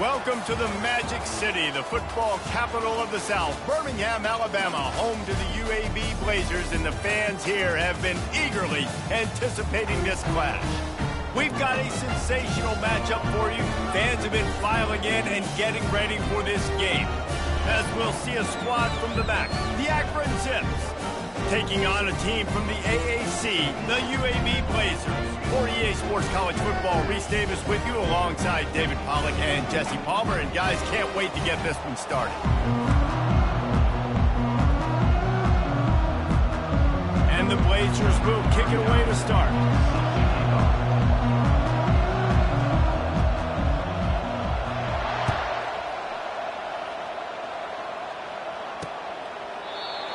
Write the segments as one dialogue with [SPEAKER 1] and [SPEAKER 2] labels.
[SPEAKER 1] Welcome to the Magic City, the football capital of the South, Birmingham, Alabama, home to the UAB Blazers, and the fans here have been eagerly anticipating this clash. We've got a sensational matchup for you. Fans have been filing in and getting ready for this game. As we'll see a squad from the back, the Akron Zips, taking on a team from the AAC, the UAB Blazers. For EA Sports College Football, Reese Davis with you alongside David Pollack and Jesse Palmer. And guys, can't wait to get this one started. And the Blazers will kick it away to start.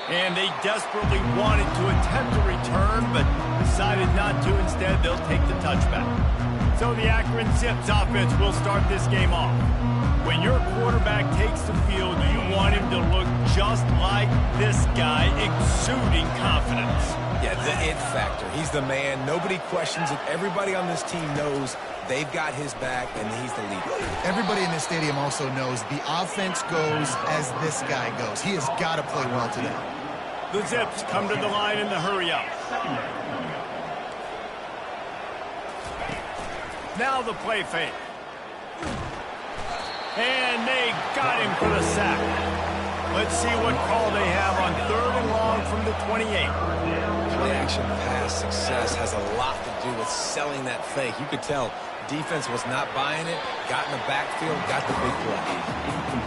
[SPEAKER 1] And they desperately wanted to attempt a return, but decided not to. Instead, they'll take the touchback. So the Akron Zips offense will start this game off. When your quarterback takes the field, you want him to look just like this guy, exuding confidence.
[SPEAKER 2] Yeah, the it factor. He's the man. Nobody questions it. Everybody on this team knows they've got his back, and he's the leader.
[SPEAKER 3] Everybody in this stadium also knows the offense goes as this guy goes. He has got to play well today.
[SPEAKER 1] The Zips come to the line in the hurry-up. Now the play fake. And they got him for the sack. Let's see what call they have on 3rd and long from the 28.
[SPEAKER 2] Play-action pass success has a lot to do with selling that fake. You could tell defense was not buying it, got in the backfield, got the big play.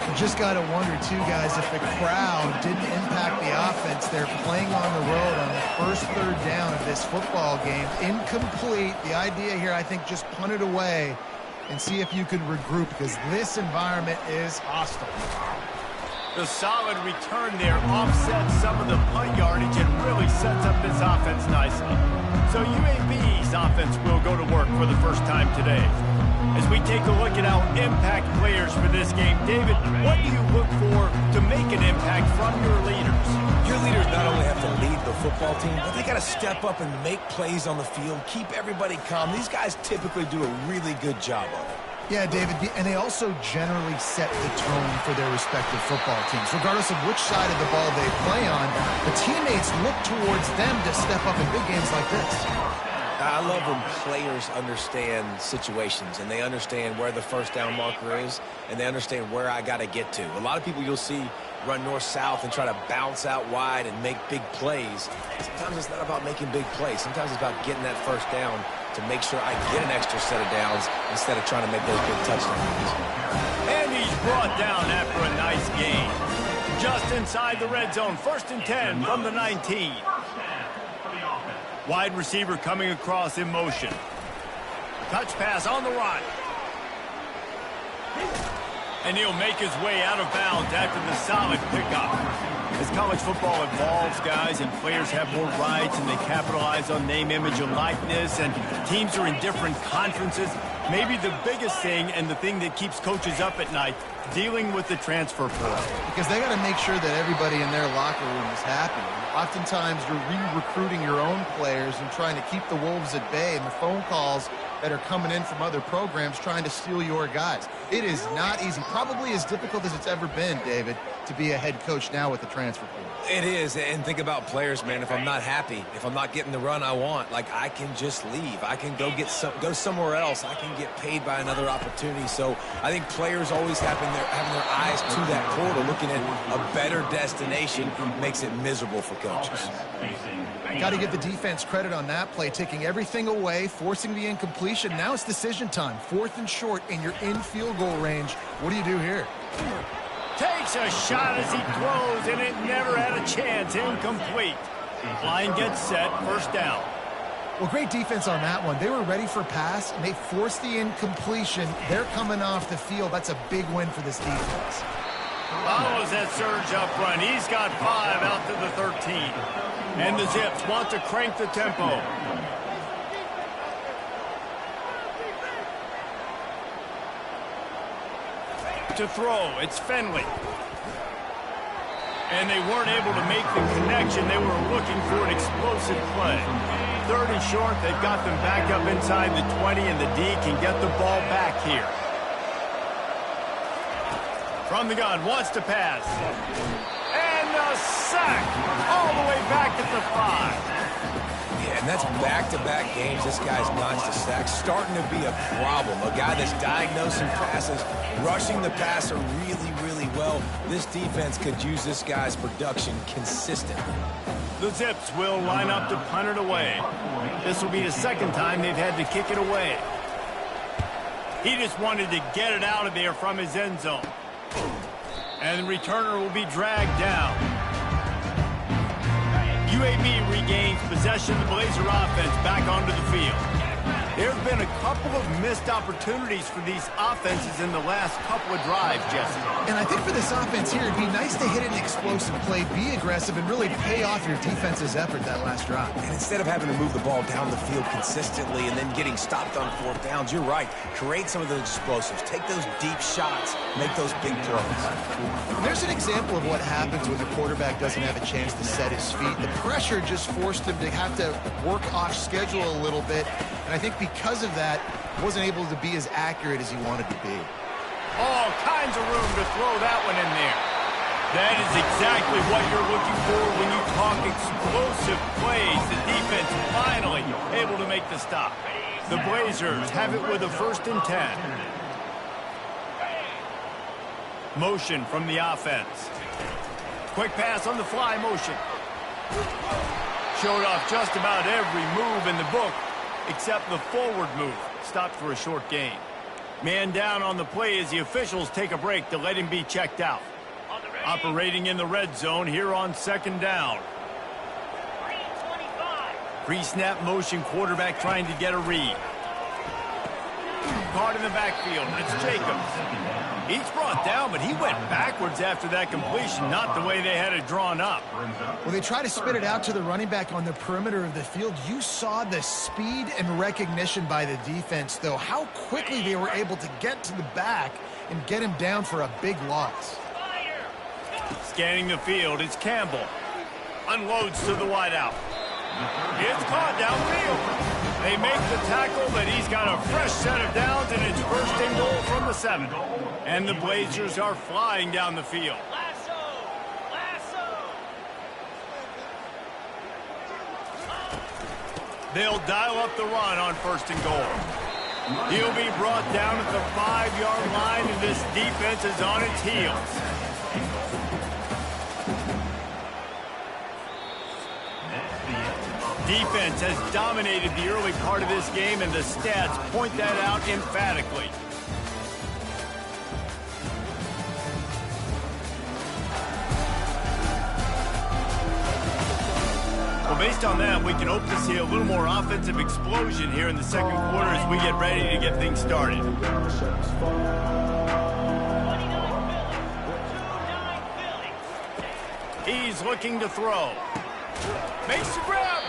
[SPEAKER 3] You just got to wonder, too, guys, if the crowd didn't impact the offense. They're playing on the road on the first 3rd down of this football game. Incomplete. The idea here, I think, just punt it away and see if you can regroup, because this environment is hostile.
[SPEAKER 1] The solid return there offsets some of the punt yardage and really sets up this offense nicely. So UAB's offense will go to work for the first time today. As we take a look at our impact players for this game, David, what do you look for to make an impact from your leaders?
[SPEAKER 2] Your leaders not only have to lead the football team, but they got to step up and make plays on the field, keep everybody calm. These guys typically do a really good job of it.
[SPEAKER 3] Yeah, David, and they also generally set the tone for their respective football teams. Regardless of which side of the ball they play on, the teammates look towards them to step up in big games like this.
[SPEAKER 2] I love when players understand situations, and they understand where the first down marker is, and they understand where I got to get to. A lot of people you'll see run north-south and try to bounce out wide and make big plays. Sometimes it's not about making big plays. Sometimes it's about getting that first down to make sure I get an extra set of downs instead of trying to make those big touchdowns.
[SPEAKER 1] And he's brought down after a nice gain. Just inside the red zone, 1st and 10 from the 19. Wide receiver coming across in motion. Touch pass on the run. And he'll make his way out of bounds after the solid pickup. As college football evolves, guys, and players have more rights and they capitalize on name, image, and likeness, and teams are in different conferences, maybe the biggest thing and the thing that keeps coaches up at night, dealing with the transfer portal.
[SPEAKER 3] Because they got to make sure that everybody in their locker room is happy. Oftentimes, you're re-recruiting your own players and trying to keep the wolves at bay, and the phone calls that are coming in from other programs trying to steal your guys. It is not easy. Probably as difficult as it's ever been, David, to be a head coach now with the transfer portal.
[SPEAKER 2] It is, and think about players, man. If I'm not happy, if I'm not getting the run I want, like, I can just leave. I can go go somewhere else. I can get paid by another opportunity. So I think players always having their eyes to that portal, looking at a better destination, makes it miserable for coaches.
[SPEAKER 3] Got to give the defense credit on that play, taking everything away, forcing the incompletion. Now it's decision time. 4th and short, and you're in field goal range. What do you do here?
[SPEAKER 1] Takes a shot as he throws, and it never had a chance. Incomplete. Line gets set. 1st down.
[SPEAKER 3] Well, great defense on that one. They were ready for pass, and they forced the incompletion. They're coming off the field. That's a big win for this defense.
[SPEAKER 1] Follows that surge up front. He's got 5 out to the 13. And the Zips want to crank the tempo. To throw, it's Fenley. And they weren't able to make the connection. They were looking for an explosive play. 3rd and short, they've got them back up inside the 20, and the D can get the ball back here. From the gun, wants to pass. And a sack all the way back at the 5.
[SPEAKER 2] Yeah, and that's back-to-back games. This guy's notched a sack. Starting to be a problem. A guy that's diagnosing passes, rushing the passer really, really well. This defense could use this guy's production consistently.
[SPEAKER 1] The Zips will line up to punt it away. This will be the second time they've had to kick it away. He just wanted to get it out of there from his end zone. And the returner will be dragged down. UAB regains possession of the Blazer offense back onto the field. There have been a couple of missed opportunities for these offenses in the last couple of drives, Jesse.
[SPEAKER 3] And I think for this offense here, it'd be nice to hit an explosive play, be aggressive, and really pay off your defense's effort that last drive.
[SPEAKER 2] And instead of having to move the ball down the field consistently and then getting stopped on 4th downs, you're right. Create some of those explosives. Take those deep shots. Make those big plays.
[SPEAKER 3] And there's an example of what happens when the quarterback doesn't have a chance to set his feet. The pressure just forced him to have to work off schedule a little bit. And I think because of that, wasn't able to be as accurate as he wanted to be.
[SPEAKER 1] All kinds of room to throw that one in there. That is exactly what you're looking for when you talk explosive plays. The defense finally able to make the stop. The Blazers have it with a 1st and 10. Motion from the offense. Quick pass on the fly motion. Showed off just about every move in the book except the forward move. Stopped for a short gain. Man down on the play as the officials take a break to let him be checked out. Operating in the red zone here on 2nd down. Pre-snap motion, quarterback trying to get a read. Caught in the backfield. It's Jacobs. He's brought down, but he went backwards after that completion, not the way they had it drawn up.
[SPEAKER 3] Well, they try to spit it out to the running back on the perimeter of the field. You saw the speed and recognition by the defense, though, how quickly they were able to get to the back and get him down for a big loss.
[SPEAKER 1] Scanning the field, it's Campbell. Unloads to the wideout. It's caught downfield. They make the tackle, but he's got a fresh set of downs, and it's 1st and goal from the 7. And the Blazers are flying down the field. They'll dial up the run on 1st and goal. He'll be brought down at the 5-yard line, and this defense is on its heels. Defense has dominated the early part of this game, and the stats point that out emphatically. Well, based on that, we can hope to see a little more offensive explosion here in the 2nd quarter as we get ready to get things started. He's looking to throw. Makes the grab.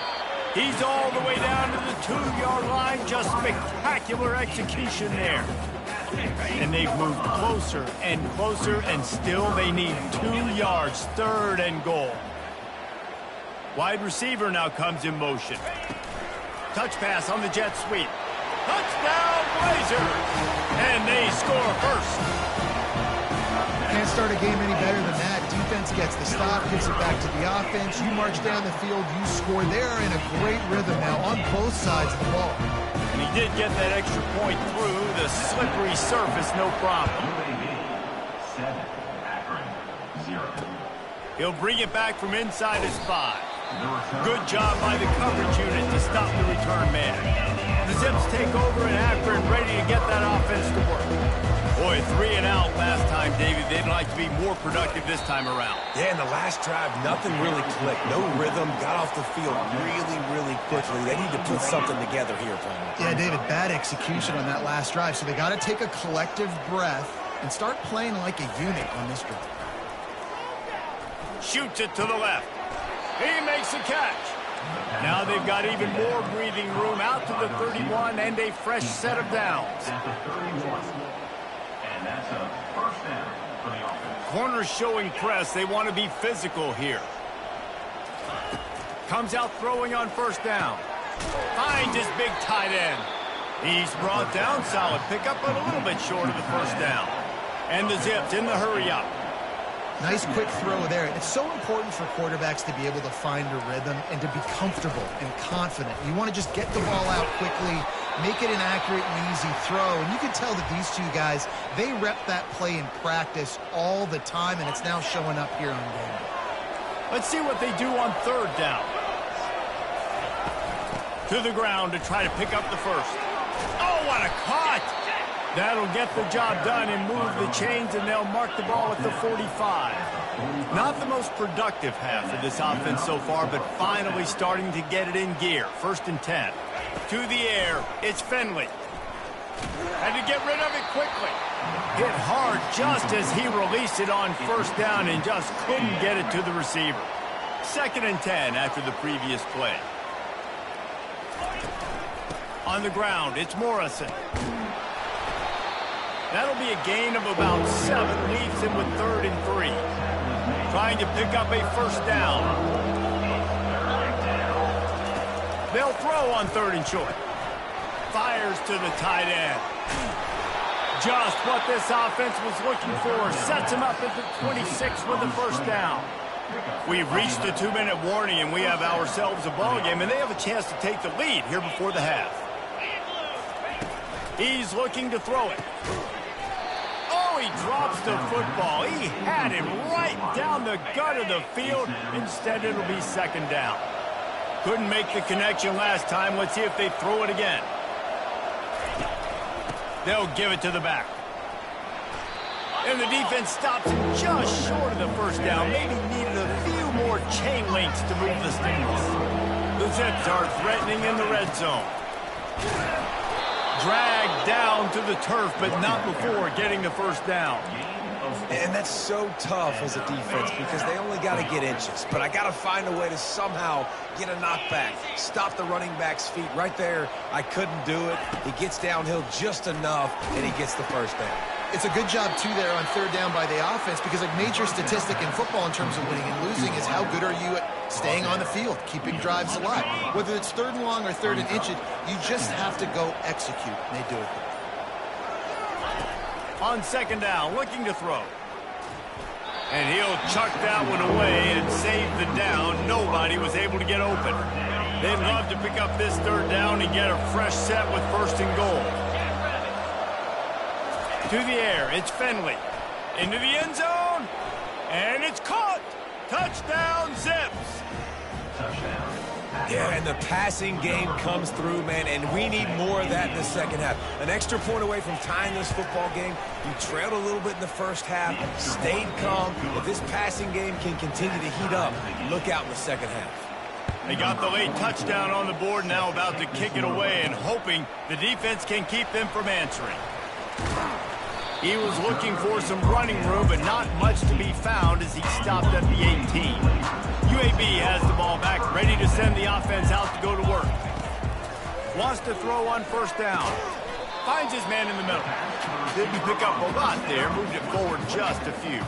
[SPEAKER 1] He's all the way down to the 2-yard line. Just spectacular execution there. And they've moved closer and closer, and still they need 2 yards. 3rd and goal. Wide receiver now comes in motion. Touch pass on the jet sweep. Touchdown, Blazers! And they score first.
[SPEAKER 3] Can't start a game any better than that. Defense gets the stop, gives it back to the offense. You march down the field, you score. They're in a great rhythm now on both sides of the ball.
[SPEAKER 1] And he did get that extra point through the slippery surface, no problem.
[SPEAKER 4] UAB 7, Akron 0.
[SPEAKER 1] He'll bring it back from inside his 5. Good job by the coverage unit to stop the return man. The Zips take over in Akron, ready to get that offense to work. Boy, 3 and out last time, David. They'd like to be more productive this time around.
[SPEAKER 2] Yeah, in the last drive, nothing really clicked. No rhythm, got off the field really, really quickly. They need to put something together here, finally.
[SPEAKER 3] Yeah, David, bad execution on that last drive, so they got to take a collective breath and start playing like a unit on this drive.
[SPEAKER 1] Shoots it to the left. He makes a catch. Now they've got even more breathing room out to the 31 and a fresh set of downs.
[SPEAKER 4] And that's a 1st down for the offense.
[SPEAKER 1] Corners showing press. They want to be physical here. Comes out throwing on 1st down. Finds his big tight end. He's brought down. Solid pickup, but a little bit short of the 1st down. And the Zips in the hurry-up.
[SPEAKER 3] Nice quick throw there. It's so important for quarterbacks to be able to find a rhythm and to be comfortable and confident. You want to just get the ball out quickly, make it an accurate and easy throw. And you can tell that these two guys, they rep that play in practice all the time, and it's now showing up here on game day.
[SPEAKER 1] Let's see what they do on third down. To the ground to try to pick up the first. Oh, what a cut! That'll get the job done and move the chains, and they'll mark the ball at the 45. Not the most productive half of this offense so far, but finally starting to get it in gear. 1st and 10. To the air, it's Finley. Had to get rid of it quickly. Hit hard just as he released it on 1st down and just couldn't get it to the receiver. 2nd and 10 after the previous play. On the ground, it's Morrison. That'll be a gain of about 7, leaves him with 3rd and 3. Trying to pick up a 1st down. They'll throw on 3rd and short. Fires to the tight end. Just what this offense was looking for. Sets him up at the 26 with the 1st down. We've reached the 2-minute warning, and we have ourselves a ball game, and they have a chance to take the lead here before the half. He's looking to throw it. Oh, he drops the football. He had it right down the gut of the field. Instead, it'll be 2nd down. Couldn't make the connection last time. Let's see if they throw it again. They'll give it to the back. And the defense stops him just short of the 1st down. Maybe needed a few more chain links to move the sticks. The Zips are threatening in the red zone. Dragged down to the turf, but not before getting the 1st down.
[SPEAKER 2] And that's so tough as a defense because they only got to get inches. But I got to find a way to somehow get a knockback, stop the running back's feet. Right there, I couldn't do it. He gets downhill just enough, and he gets the 1st down.
[SPEAKER 3] It's a good job, too, there on 3rd down by the offense because a major statistic in football in terms of winning and losing is how good are you at staying on the field, keeping drives alive. Whether it's 3rd and long or 3rd and inches, you just have to go execute, and they do it.
[SPEAKER 1] On 2nd down, looking to throw. And he'll chuck that one away and save the down. Nobody was able to get open. They'd love to pick up this 3rd down and get a fresh set with 1st and goal. To the air, it's Finley. Into the end zone, and it's caught. Touchdown, Zips.
[SPEAKER 4] Touchdown.
[SPEAKER 2] Yeah, and the passing game comes through, man, and we need more of that in the 2nd half. An extra point away from tying this football game. You trailed a little bit in the 1st half, stayed calm. If this passing game can continue to heat up, look out in the 2nd half.
[SPEAKER 1] They got the late touchdown on the board, now about to kick it away and hoping the defense can keep them from answering. He was looking for some running room, but not much to be found as he stopped at the 18. UAB has the ball back, ready to send the offense out to go to work. Wants to throw on 1st down. Finds his man in the middle. Didn't pick up a lot there, moved it forward just a few.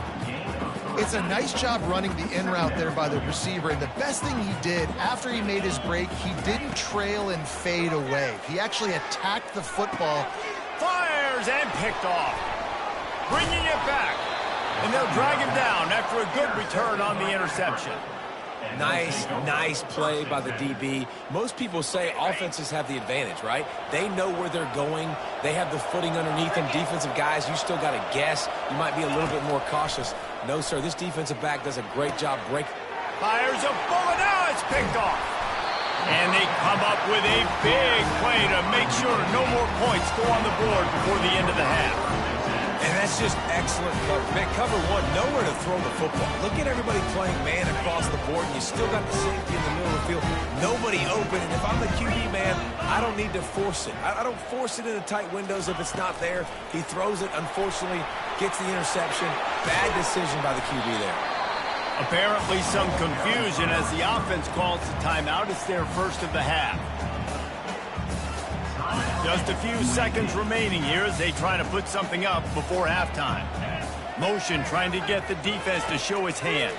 [SPEAKER 3] It's a nice job running the in route there by the receiver, and the best thing he did after he made his break, he didn't trail and fade away. He actually attacked the football.
[SPEAKER 1] Fires and picked off. Bringing it back. And they'll drag him down after a good return on the interception.
[SPEAKER 2] Nice play by the DB. Most people say offenses have the advantage, right? They know where they're going. They have the footing underneath them. Defensive guys, you still got to guess. You might be a little bit more cautious. No, sir, this defensive back does a great job breaking.
[SPEAKER 1] Fires a bullet. Now it's picked off. And they come up with a big play to make sure no more points go on the board before the end of the half.
[SPEAKER 2] And that's just excellent cover. Man, cover one, nowhere to throw the football. Look at everybody playing man across the board, and you still got the safety in the middle of the field. Nobody open, and if I'm the QB, man, I don't need to force it. I don't force it into tight windows if it's not there. He throws it, unfortunately, gets the interception. Bad decision by the QB there.
[SPEAKER 1] Apparently some confusion as the offense calls the timeout. It's their 1st of the half. Just a few seconds remaining here as they try to put something up before halftime. Motion trying to get the defense to show its hand.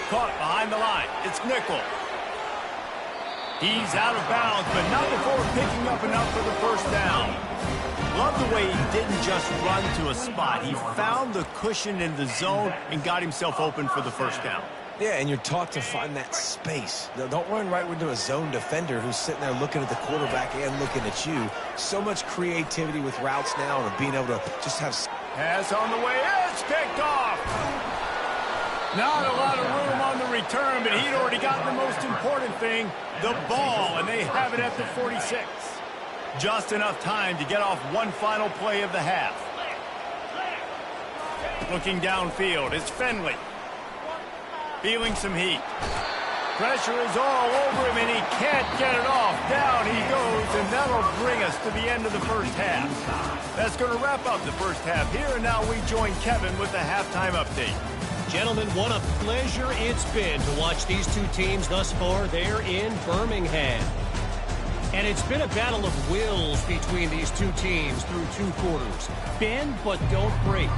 [SPEAKER 1] Caught behind the line. It's Nickel. He's out of bounds, but not before picking up enough for the 1st down. Love the way he didn't just run to a spot. He found the cushion in the zone and got himself open for the first down.
[SPEAKER 2] Yeah, and you're taught to find that space. Don't run right into a zone defender who's sitting there looking at the quarterback and looking at you. So much creativity with routes now and being able to just have...
[SPEAKER 1] Pass on the way. It's picked off. Not a lot of room on the return, but he'd already got the most important thing, the ball, and they have it at the 46. Just enough time to get off one final play of the half. Looking downfield, it's Finley. Feeling some heat. Pressure is all over him, and he can't get it off. Down he goes, and that'll bring us to the end of the first half. That's going to wrap up the first half here, and now we join Kevin with the halftime update.
[SPEAKER 5] Gentlemen, what a pleasure it's been to watch these two teams thus far there in Birmingham. And it's been a battle of wills between these two teams through two quarters. Bend but don't break.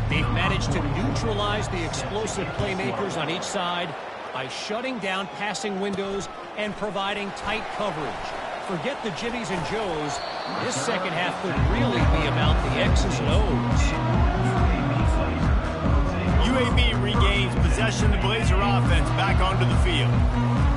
[SPEAKER 5] They've managed to neutralize the explosive playmakers on each side by shutting down passing windows and providing tight coverage. Forget the Jimmies and Joes. This second half could really be about the X's and O's.
[SPEAKER 1] UAB regains possession of the Blazer offense back onto the field.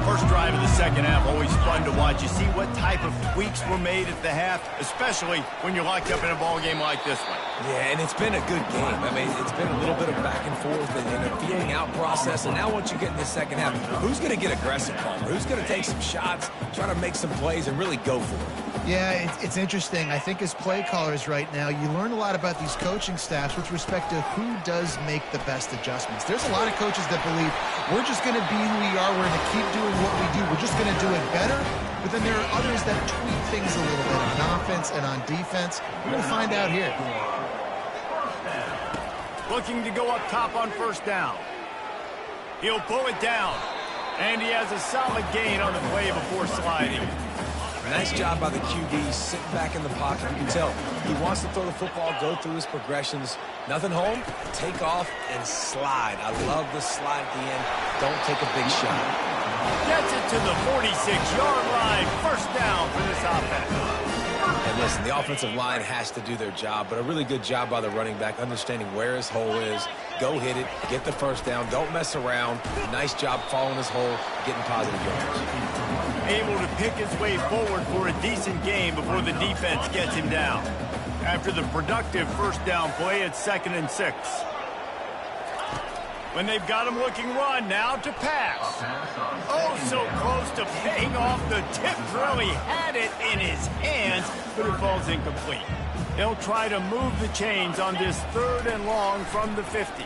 [SPEAKER 1] First drive of the second half, always fun to watch. You see what type of tweaks were made at the half, especially when you're locked up in a ball game like this one.
[SPEAKER 2] Yeah, and it's been a good game. I mean, it's been a little bit of back and forth and a feeling out process. And now once you get in the second half, who's going to get aggressive, Palmer? Who's going to take some shots, try to make some plays, and really go for it?
[SPEAKER 3] Yeah, it's interesting. I think as play callers right now, you learn a lot about these coaching staffs with respect to who does make the best adjustments. There's a lot of coaches that believe we're just going to be who we are. We're going to keep doing what we do. We're just going to do it better. But then there are others that tweak things a little bit on offense and on defense. We're going to find out here.
[SPEAKER 1] Looking to go up top on first down. He'll pull it down. And he has a solid gain on the play before sliding.
[SPEAKER 2] Nice job by the QB, sitting back in the pocket. You can tell he wants to throw the football, go through his progressions. Nothing home, take off, and slide. I love the slide at the end. Don't take a big shot.
[SPEAKER 1] Gets it to the 46-yard line. First down for this offense.
[SPEAKER 2] And listen, the offensive line has to do their job, but a really good job by the running back, understanding where his hole is. Go hit it, get the first down, don't mess around. Nice job following his hole, getting positive yards.
[SPEAKER 1] Able to pick his way forward for a decent game before the defense gets him down. After the productive first down play, it's 2nd and 6. When they've got him looking run, now to pass. Oh, so close to paying off. The tip really had it in his hands, but it falls incomplete. They'll try to move the chains on this 3rd and long from the 50.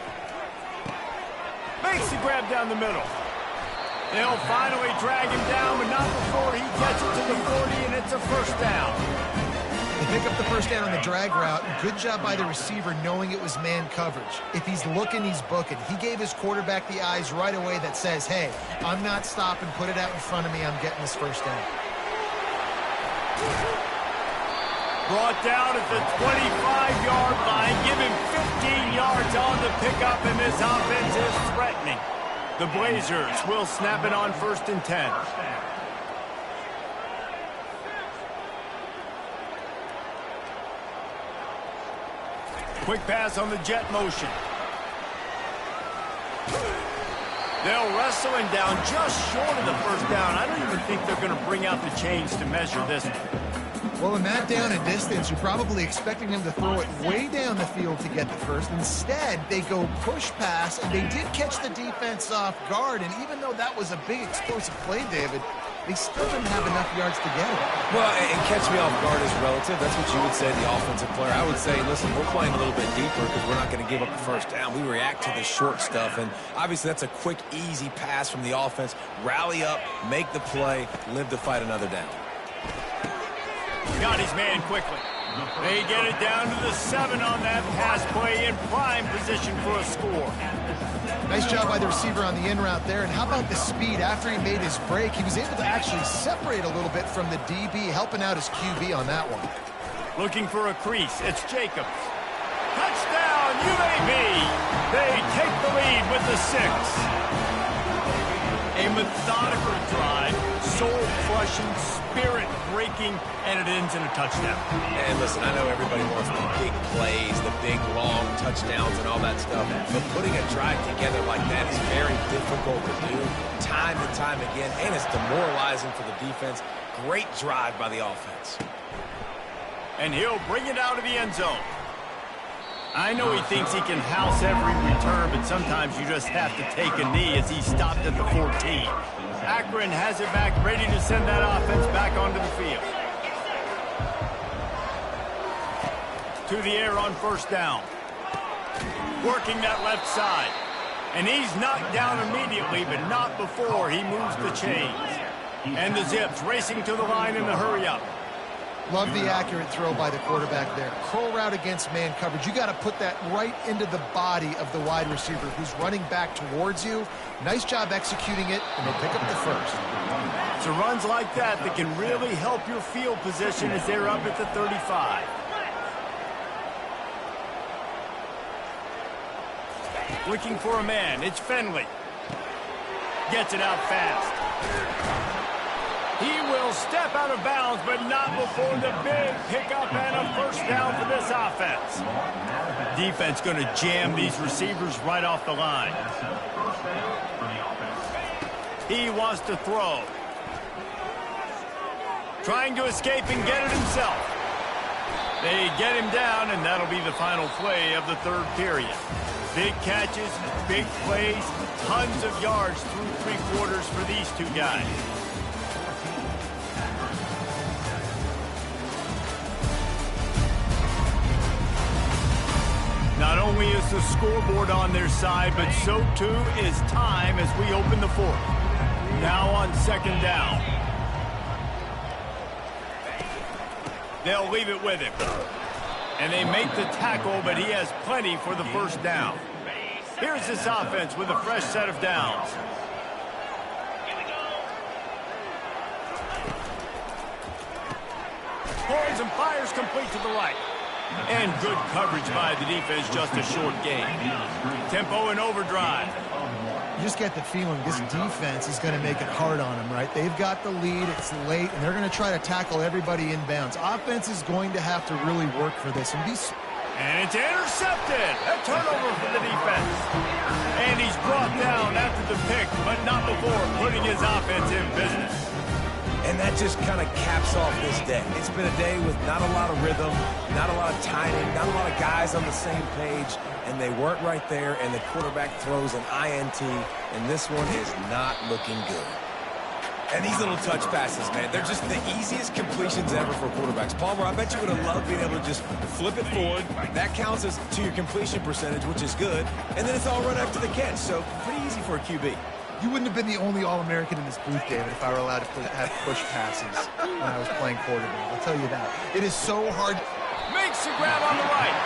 [SPEAKER 1] Makes the grab down the middle. They'll finally drag him down, but not before he gets it to the 40, and it's a first down.
[SPEAKER 3] They pick up the first down on the drag route. Good job by the receiver knowing it was man coverage. If he's looking, he's booking. He gave his quarterback the eyes right away that says, hey, I'm not stopping. Put it out in front of me. I'm getting this first down.
[SPEAKER 1] Brought down at the 25-yard line. Give him 15 yards on the pickup, and this offense is threatening. The Blazers will snap it on 1st and 10. Quick pass on the jet motion. They'll wrestle him down just short of the first down. I don't even think they're going to bring out the chains to measure this one.
[SPEAKER 3] Well, in that down and distance, you're probably expecting him to throw it way down the field to get the first. Instead, they go push pass, and they did catch the defense off guard. And even though that was a big explosive play, David, they still didn't have enough yards to get it.
[SPEAKER 2] Well, and catch me off guard is relative. That's what you would say, the offensive player. I would say, listen, we're playing a little bit deeper because we're not going to give up the first down. We react to the short stuff, and obviously that's a quick, easy pass from the offense. Rally up, make the play, live to fight another down.
[SPEAKER 1] Got his man quickly. They get it down to the 7 on that pass play in prime position for a score.
[SPEAKER 3] Nice job by the receiver on the in route there. And how about the speed? After he made his break, he was able to actually separate a little bit from the DB, helping out his QB on that one.
[SPEAKER 1] Looking for a crease. It's Jacobs. Touchdown, UAB. They take the lead with the 6. A methodical drive. soul-crushing, spirit-breaking, and it ends in a touchdown.
[SPEAKER 2] And listen, I know everybody wants the big plays, the big, long touchdowns and all that stuff, but putting a drive together like that is very difficult to do time and time again, and it's demoralizing for the defense. Great drive by the offense.
[SPEAKER 1] And he'll bring it out of the end zone. I know he thinks he can house every return, but sometimes you just have to take a knee as he stopped at the 14. Akron has it back, ready to send that offense back onto the field. To the air on first down. Working that left side. And he's knocked down immediately, but not before he moves the chains. And the Zips racing to the line in the hurry-up.
[SPEAKER 3] Love the accurate throw by the quarterback there. Curl route against man coverage. You got to put that right into the body of the wide receiver who's running back towards you. Nice job executing it, and they'll pick up the first.
[SPEAKER 1] So runs like that can really help your field position as they're up at the 35. Looking for a man. It's Finley. Gets it out fast. He will step out of bounds, but not before the big pickup and a first down for this offense. Defense going to jam these receivers right off the line. He wants to throw. Trying to escape and get it himself. They get him down, and that'll be the final play of the third period. Big catches, big plays, tons of yards through three quarters for these two guys. Not only is the scoreboard on their side, but so too is time as we open the fourth. Now on second down. They'll leave it with him. And they make the tackle, but he has plenty for the first down. Here's this offense with a fresh set of downs. Pulls and fires complete to the right. And good coverage by the defense, just a short gain. Tempo and overdrive.
[SPEAKER 3] You just get the feeling this defense is going to make it hard on them, right? They've got the lead, it's late, and they're going to try to tackle everybody inbounds. Offense is going to have to really work for this. And
[SPEAKER 1] it's intercepted. A turnover for the defense. And he's brought down after the pick, but not before putting his offense in business.
[SPEAKER 2] And that just kind of caps off this day. It's been a day with not a lot of rhythm, not a lot of timing, not a lot of guys on the same page, and they weren't right there, and the quarterback throws an INT, and this one is not looking good. And these little touch passes, man, they're just the easiest completions ever for quarterbacks. Palmer, I bet you would have loved being able to just flip it forward. That counts as to your completion percentage, which is good, and then it's all run after the catch, so pretty easy for a QB.
[SPEAKER 3] You wouldn't have been the only All-American in this booth, David, if I were allowed to have push passes when I was playing quarterback. I'll tell you that. It is so hard.
[SPEAKER 1] Makes the grab on the right.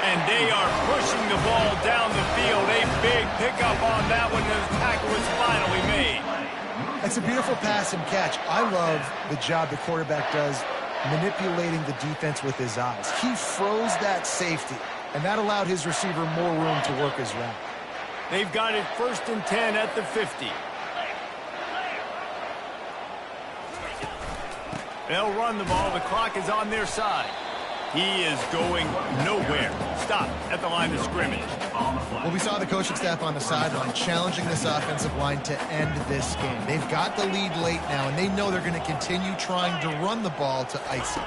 [SPEAKER 1] And they are pushing the ball down the field. A big pickup on that one. The tackle is finally made.
[SPEAKER 3] It's a beautiful pass and catch. I love the job the quarterback does manipulating the defense with his eyes. He froze that safety, and that allowed his receiver more room to work his route.
[SPEAKER 1] They've got it 1st and 10 at the 50. They'll run the ball. The clock is on their side. He is going nowhere. Stop at the line of scrimmage.
[SPEAKER 3] Well, we saw the coaching staff on the sideline challenging this offensive line to end this game. They've got the lead late now, and they know they're going to continue trying to run the ball to ice it.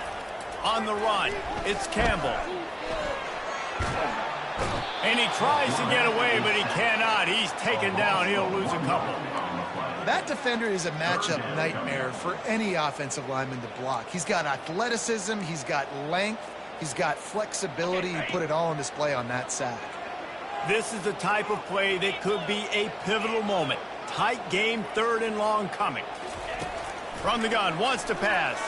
[SPEAKER 1] On the run, it's Campbell. And he tries to get away, but he cannot. He's taken down. He'll lose a couple.
[SPEAKER 3] That defender is a matchup nightmare for any offensive lineman to block. He's got athleticism, he's got length, he's got flexibility. He put it all on display on that sack.
[SPEAKER 1] This is the type of play that could be a pivotal moment. Tight game, 3rd and long coming. From the gun, wants to pass.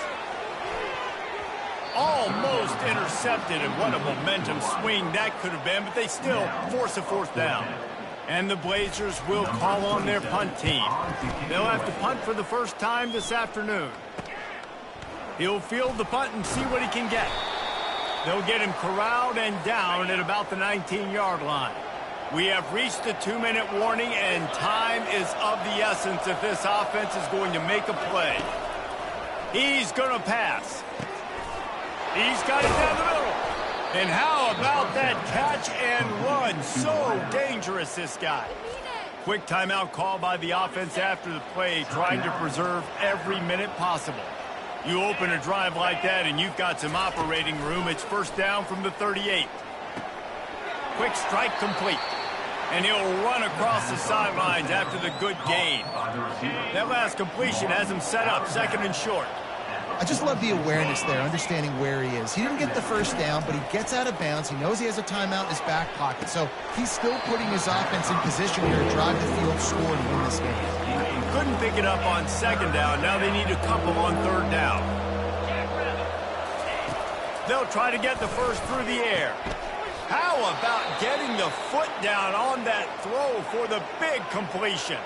[SPEAKER 1] Almost intercepted, and what a momentum swing that could have been, but they still force a 4th down. And the Blazers will call on their punt team. They'll have to punt for the first time this afternoon. He'll field the punt and see what he can get. They'll get him corralled and down at about the 19-yard line. We have reached the 2-minute warning, and time is of the essence if this offense is going to make a play. He's going to pass. He's got it down the middle. And how about that catch and run? So dangerous, this guy. Quick timeout call by the offense after the play, trying to preserve every minute possible. You open a drive like that, and you've got some operating room. It's first down from the 38. Quick strike complete. And he'll run across the sidelines after the good gain. That last completion has him set up, second and short.
[SPEAKER 3] I just love the awareness there, understanding where he is. He didn't get the first down, but he gets out of bounds. He knows he has a timeout in his back pocket. So he's still putting his offense in position here to drive the field, score, and win this game.
[SPEAKER 1] Couldn't pick it up on second down. Now they need a couple on third down. They'll try to get the first through the air. How about getting the foot down on that throw for the big completion?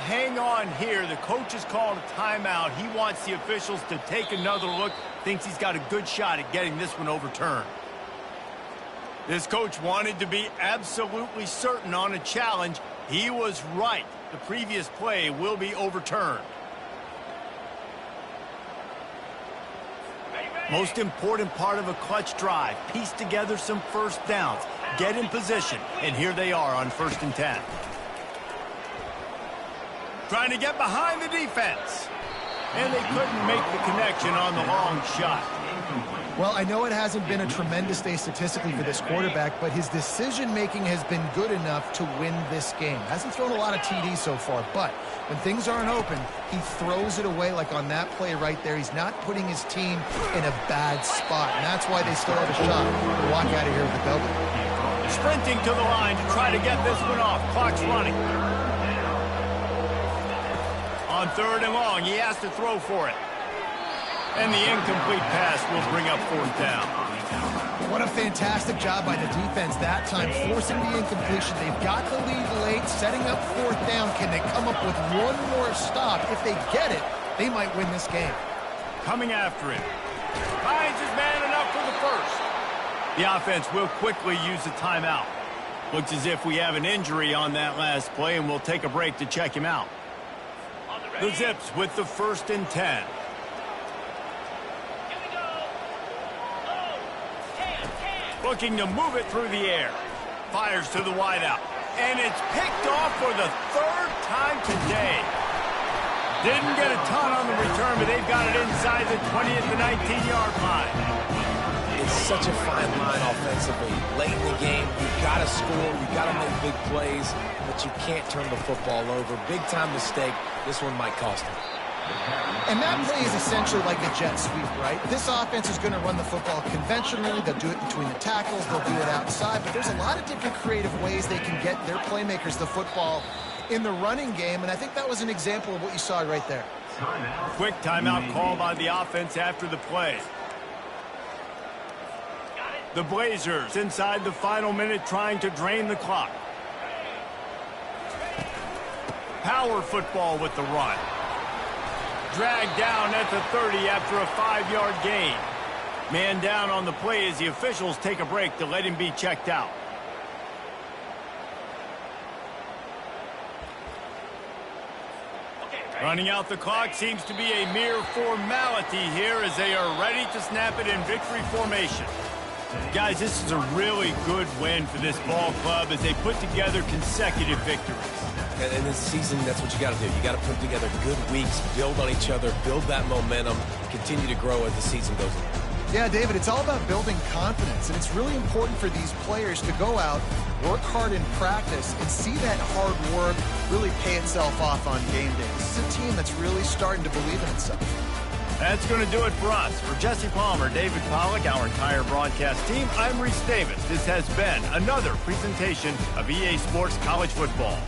[SPEAKER 1] Hang on here. The coach has called a timeout. He wants the officials to take another look. Thinks he's got a good shot at getting this one overturned. This coach wanted to be absolutely certain on a challenge. He was right. The previous play will be overturned. Most important part of a clutch drive. Piece together some first downs. Get in position. And here they are on 1st and 10. Trying to get behind the defense. And they couldn't make the connection on the long shot.
[SPEAKER 3] Well, I know it hasn't been a tremendous day statistically for this quarterback, but his decision-making has been good enough to win this game. Hasn't thrown a lot of TDs so far, but when things aren't open, he throws it away like on that play right there. He's not putting his team in a bad spot, and that's why they still have a shot to walk out of here with a W.
[SPEAKER 1] Sprinting to the line to try to get this one off. Clock's running. On third and long, he has to throw for it. And the incomplete pass will bring up fourth down.
[SPEAKER 3] What a fantastic job by the defense that time, forcing the incompletion. They've got the lead late, setting up fourth down. Can they come up with one more stop? If they get it, they might win this game.
[SPEAKER 1] Coming after it. Finds his man enough for the first. The offense will quickly use a timeout. Looks as if we have an injury on that last play, and we'll take a break to check him out. The Zips with the 1st and 10. Looking to move it through the air. Fires to the wideout. And it's picked off for the 3rd time today. Didn't get a ton on the return, but they've got it inside the 20 at the 19-yard line.
[SPEAKER 2] It's such a fine line offensively. Late in the game, you've got to score, you've got to make big plays, but you can't turn the football over. Big-time mistake. This one might cost him.
[SPEAKER 3] And that play is essentially like a jet sweep, right? This offense is going to run the football conventionally. They'll do it between the tackles. They'll do it outside. But there's a lot of different creative ways they can get their playmakers the football in the running game. And I think that was an example of what you saw right there.
[SPEAKER 1] Quick timeout call by the offense after the play. The Blazers inside the final minute trying to drain the clock. Power football with the run. Dragged down at the 30 after a 5-yard gain. Man down on the play as the officials take a break to let him be checked out. Running out the clock seems to be a mere formality here as they are ready to snap it in victory formation. Guys, this is a really good win for this ball club as they put together consecutive victories.
[SPEAKER 2] And in this season, that's what you got to do. You got to put together good weeks, build on each other, build that momentum, continue to grow as the season goes on.
[SPEAKER 3] Yeah, David, it's all about building confidence, and it's really important for these players to go out, work hard in practice, and see that hard work really pay itself off on game day. This is a team that's really starting to believe in itself.
[SPEAKER 1] That's going to do it for us. For Jesse Palmer, David Pollack, our entire broadcast team, I'm Reese Davis. This has been another presentation of EA Sports College Football.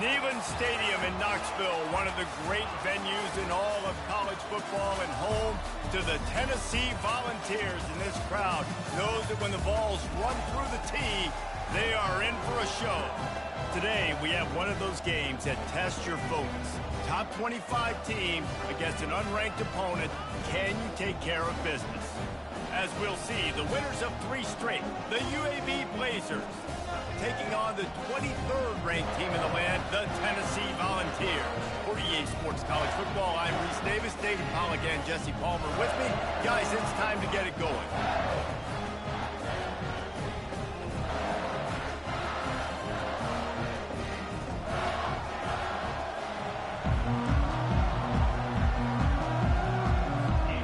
[SPEAKER 1] Neyland Stadium in Knoxville, one of the great venues in all of college football and home to the Tennessee Volunteers. And this crowd knows that when the balls run through the tee, they are in for a show. Today, we have one of those games that tests your focus. Top 25 team against an unranked opponent. Can you take care of business? As we'll see, the winners of 3 straight, the UAB Blazers, taking on the 23rd ranked team in the land, the Tennessee Volunteers. For EA Sports College Football, I'm Reese Davis, David Pollack, and Jesse Palmer with me. Guys, it's time to get it going.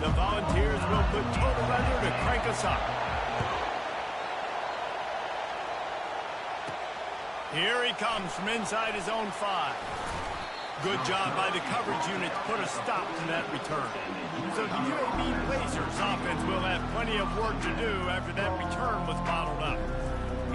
[SPEAKER 1] The Volunteers will put total under to crank us up. Here he comes from inside his own 5. Good job by the coverage unit to put a stop to that return. So the UAB Blazers offense will have plenty of work to do after that return was bottled up.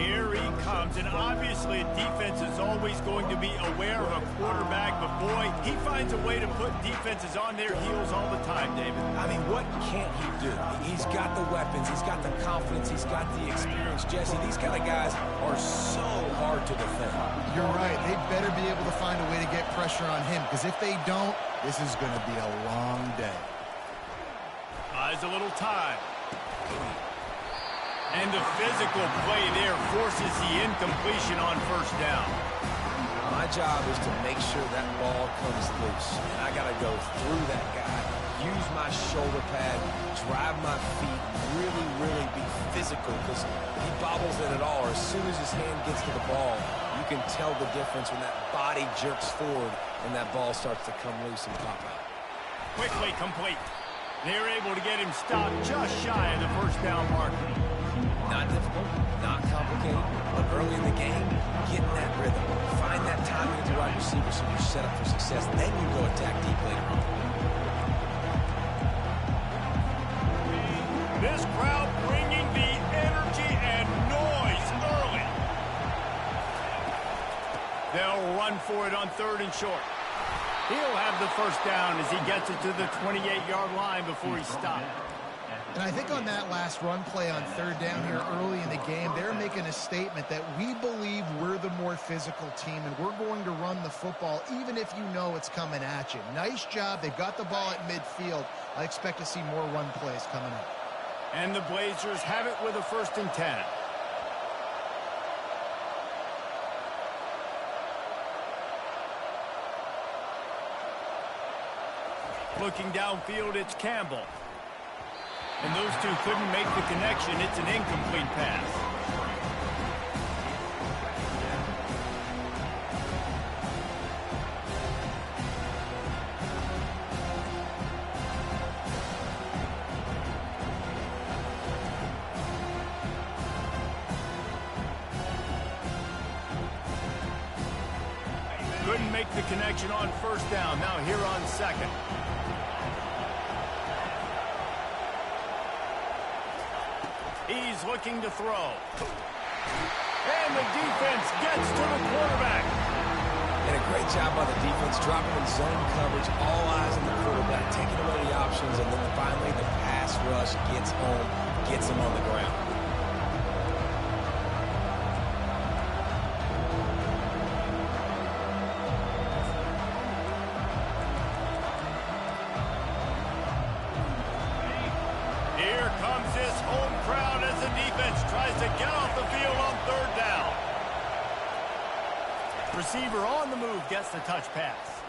[SPEAKER 1] Here he comes, and obviously defense is always going to be aware of a quarterback, but boy, he finds a way to put defenses on their heels all the time, David.
[SPEAKER 2] I mean, what can't he do? He's got the weapons, he's got the confidence, he's got the experience. Jesse, these kind of guys are so hard to defend.
[SPEAKER 3] You're right. They better be able to find a way to get pressure on him, because if they don't, this is going to be a long day.
[SPEAKER 1] Buys a little time. And the physical play there forces the incompletion on first down.
[SPEAKER 2] My job is to make sure that ball comes loose. And I got to go through that guy, use my shoulder pad, drive my feet, really be physical, because he bobbles it at all. Or as soon as his hand gets to the ball, you can tell the difference when that body jerks forward and that ball starts to come loose and pop out.
[SPEAKER 1] Quickly complete. They're able to get him stopped just shy of the first down marker.
[SPEAKER 2] Not difficult, not complicated, but early in the game, get in that rhythm. Find that timing with the wide receiver so you're set up for success. Then you go attack deep later on.
[SPEAKER 1] This crowd bringing the energy and noise early. They'll run for it on 3rd and short. He'll have the first down as he gets it to the 28-yard line before he stopped.
[SPEAKER 3] And I think on that last run play on 3rd down here early in the game, they're making a statement that we believe we're the more physical team and we're going to run the football even if you know it's coming at you. Nice job. They've got the ball at midfield. I expect to see more run plays coming up.
[SPEAKER 1] And the Blazers have it with a 1st and 10. Looking downfield, it's Campbell. And those two couldn't make the connection. It's an incomplete pass. Couldn't make the connection on 1st down. Now here on 2nd. He's looking to throw. And the defense gets to the quarterback.
[SPEAKER 2] And a great job by the defense, dropping in zone coverage, all eyes on the quarterback, taking away the options, and then finally the pass rush gets home, gets him on the ground.
[SPEAKER 1] Here comes this home crowd as the defense tries to get off the field on 3rd down. Receiver on the move gets the touch pass.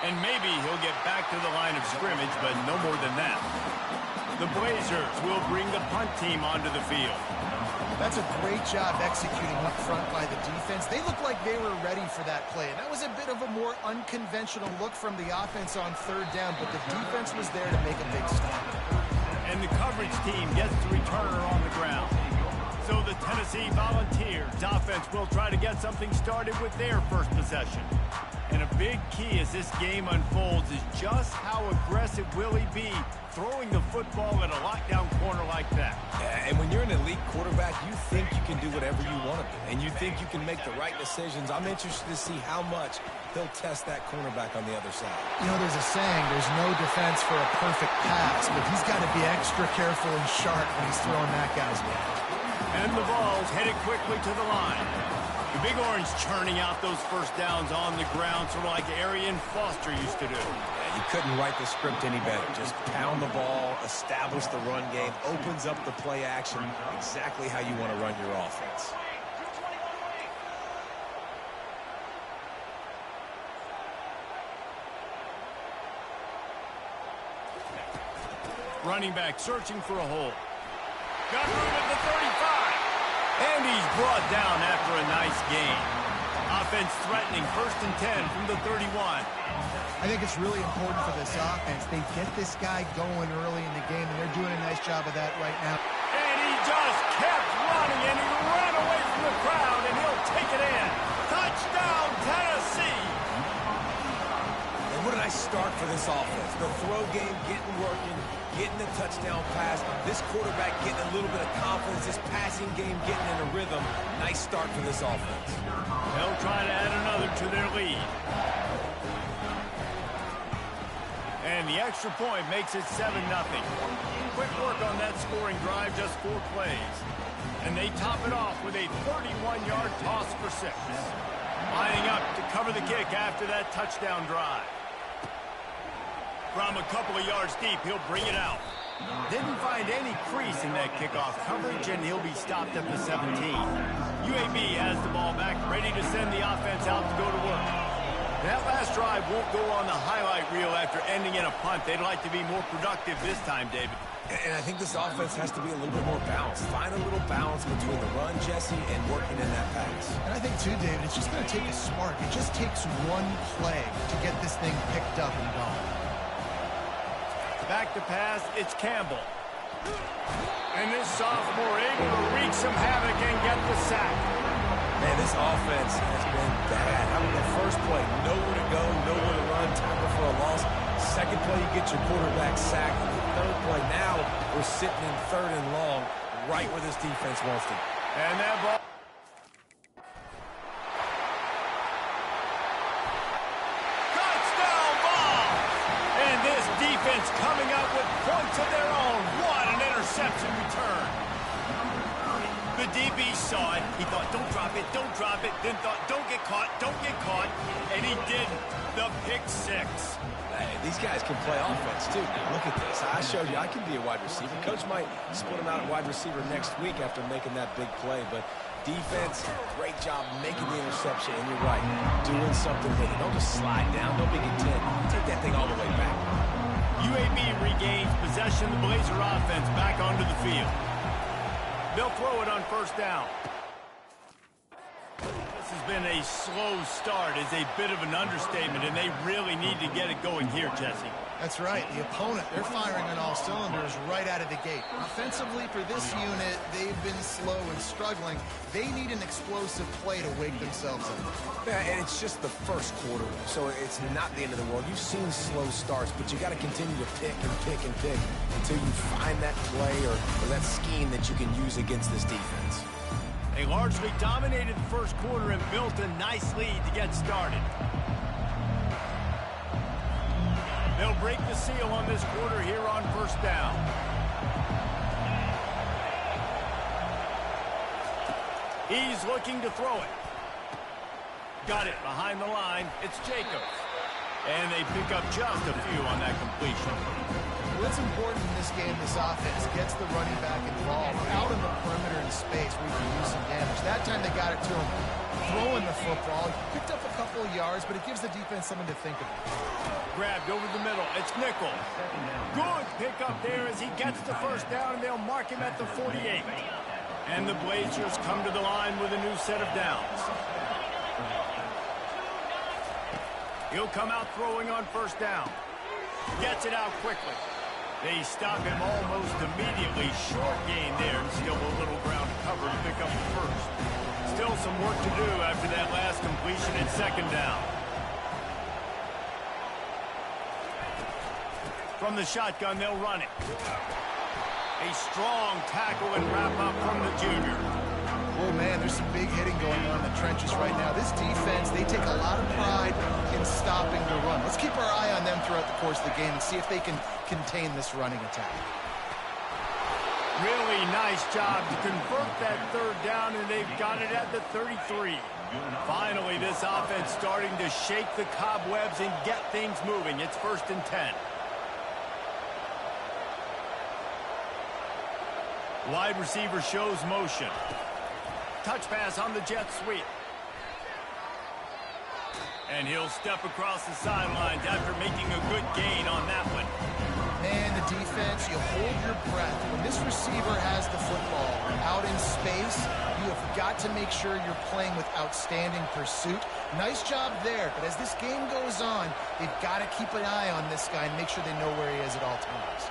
[SPEAKER 1] And maybe he'll get back to the line of scrimmage, but no more than that. The Blazers will bring the punt team onto the field.
[SPEAKER 3] That's a great job executing up front by the defense. They looked like they were ready for that play. And that was a bit of a more unconventional look from the offense on 3rd down, but the defense was there to make a big stop.
[SPEAKER 1] And the coverage team gets the returner on the ground. So the Tennessee Volunteers offense will try to get something started with their first possession. And a big key as this game unfolds is just how aggressive will he be throwing the football at a lockdown corner like that.
[SPEAKER 2] Yeah, and when you're an elite quarterback, you think you can do whatever you want to do, and you think you can make the right decisions. I'm interested to see how much he'll test that cornerback on the other side.
[SPEAKER 3] You know, there's a saying, there's no defense for a perfect pass, but he's got to be extra careful and sharp when he's throwing that guy's way.
[SPEAKER 1] And the ball's headed quickly to the line. The Big Orange churning out those first downs on the ground, sort of like Arian Foster used to do.
[SPEAKER 2] Yeah, you couldn't write the script any better. Just pound the ball, establish the run game, opens up the play action, exactly how you want to run your offense.
[SPEAKER 1] Running back searching for a hole. Got room at the 35. And he's brought down after a nice gain. Offense threatening 1st and 10 from the 31.
[SPEAKER 3] I think it's really important for this offense. They get this guy going early in the game, and they're doing a nice job of that right now.
[SPEAKER 1] And he just kept running, and he ran away from the crowd, and he'll take it in. Touchdown, Tennessee!
[SPEAKER 2] And what a Nice start for this offense. The throw game getting working, getting the touchdown pass. This quarterback getting a little bit of confidence. This passing game getting in a rhythm. Nice start for this offense.
[SPEAKER 1] They'll try to add another to their lead. And the extra point makes it 7-0. Quick work on that scoring drive, just 4 plays. And they top it off with a 31-yard toss for 6. Lining up to cover the kick after that touchdown drive. From a couple of yards deep, he'll bring it out. Didn't find any crease in that kickoff coverage, and he'll be stopped at the 17. UAB has the ball back, ready to send the offense out to go to work. That last drive won't go on the highlight reel after ending in a punt. They'd like to be more productive this time, David.
[SPEAKER 2] And I think this offense has to be a little bit more balanced. Find a little balance between the run, Jesse, and working in that pass.
[SPEAKER 3] And I think, too, David, it's just going to take a spark. It just takes one play to get this thing picked up and going.
[SPEAKER 1] Back to pass, it's Campbell. And this sophomore able to wreak some havoc and get the sack.
[SPEAKER 2] Man, this offense has been bad. How about the first play? Nowhere to go, nowhere to run, tackle for a loss. Second play, you get your quarterback sacked. And the third play, now we're sitting in 3rd and long, right where this defense wants to.
[SPEAKER 1] And that ball. Touchdown ball! And this defense coming up with points of their own. What an interception return. The DB saw it. He thought, don't drop it, don't drop it. Then thought, don't get caught, don't get caught. And he did the pick 6.
[SPEAKER 2] Hey, these guys can play offense, too. Now, look at this. I showed you I can be a wide receiver. Coach might split him out at wide receiver next week after making that big play. But defense, great job making the interception. And you're right, doing something with it. Don't just slide down. Don't make it 10. Take that thing all the way back.
[SPEAKER 1] UAB regains possession of the Blazer offense back onto the field. They'll throw it on 1st down. This has been a slow start. It's a bit of an understatement, and they really need to get it going here, Jesse.
[SPEAKER 3] That's right. The opponent, they're firing on all cylinders right out of the gate. Offensively, for this unit, they've been slow and struggling. They need an explosive play to wake themselves up.
[SPEAKER 2] Yeah, and it's just the first quarter, so it's not the end of the world. You've seen slow starts, but you got to continue to pick and pick and pick until you find that play or that scheme that you can use against this defense.
[SPEAKER 1] They largely dominated the first quarter and built a nice lead to get started. They'll break the seal on this quarter here on 1st down. He's looking to throw it. Got it behind the line. It's Jacobs. And they pick up just a few on that completion.
[SPEAKER 3] What's important in this game, this offense gets the running back involved out in the perimeter in space where you can do some damage. That time they got it to him throwing the football. He picked up a couple of yards, but it gives the defense something to think about.
[SPEAKER 1] Grabbed over the middle. It's Nickel. Good pickup there as he gets the 1st down, and they'll mark him at the 48. And the Blazers come to the line with a new set of downs. He'll come out throwing on 1st down. Gets it out quickly. They stop him almost immediately. Short gain there, and still a little ground to cover to pick up the 1st. Still some work to do after that last completion at 2nd down. From the shotgun, they'll run it. A strong tackle and wrap up from the junior.
[SPEAKER 3] Oh, man, there's some big hitting going on in the trenches right now. This defense, they take a lot of pride in stopping the run. Let's keep our eye on them throughout the course of the game and see if they can contain this running attack.
[SPEAKER 1] Really nice job to convert that 3rd down, and they've got it at the 33. Finally, this offense starting to shake the cobwebs and get things moving. It's 1st and 10. Wide receiver shows motion. Touch pass on the jet sweep. And he'll step across the sidelines after making a good gain on that one.
[SPEAKER 3] Man, the defense, you hold your breath. When this receiver has the football out in space, you have got to make sure you're playing with outstanding pursuit. Nice job there, but as this game goes on, they've got to keep an eye on this guy and make sure they know where he is at all times.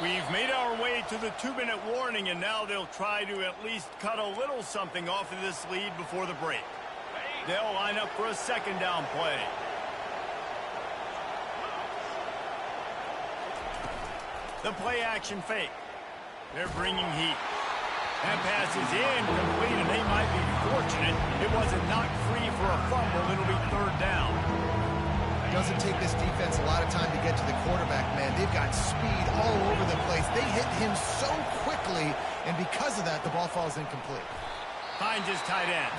[SPEAKER 1] We've made our way to the 2-minute warning, and now they'll try to at least cut a little something off of this lead before the break. They'll line up for a second down play. The play action fake. They're bringing heat. That pass is incomplete, and they might be fortunate it wasn't knocked free for a fumble. It'll be third down.
[SPEAKER 3] It doesn't take this defense a lot of time to get to the quarterback, man. They've got speed all over the place. They hit him so quickly, and because of that, the ball falls incomplete.
[SPEAKER 1] Finds his tight end.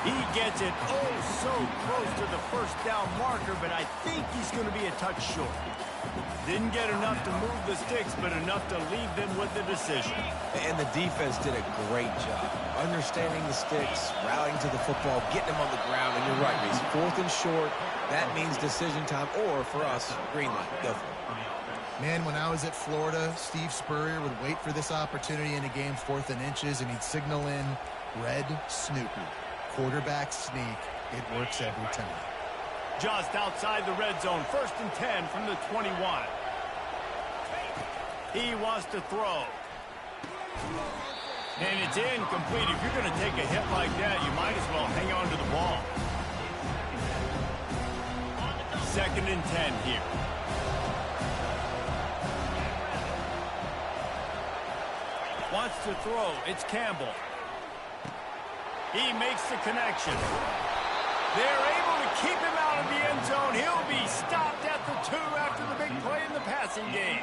[SPEAKER 1] He gets it oh so close to the first down marker, but I think he's going to be a touch short. Didn't get enough to move the sticks, but enough to leave them with the decision.
[SPEAKER 2] And the defense did a great job understanding the sticks, rallying to the football, getting them on the ground. And you're right, Reese. 4th and short, that means decision time, or for us, green light. Go for it.
[SPEAKER 3] Man, when I was at Florida, Steve Spurrier would wait for this opportunity in a game, 4th and inches, and he'd signal in red Snoopy. Quarterback sneak. It works every time.
[SPEAKER 1] Just outside the red zone, 1st and 10 from the 21. He wants to throw. And it's incomplete. If you're going to take a hit like that, you might as well hang on to the ball. 2nd and 10 here. Wants to throw. It's Campbell. He makes the connection. They're able to keep him out of the end zone. He'll be stopped at the 2 after the big play in the passing game.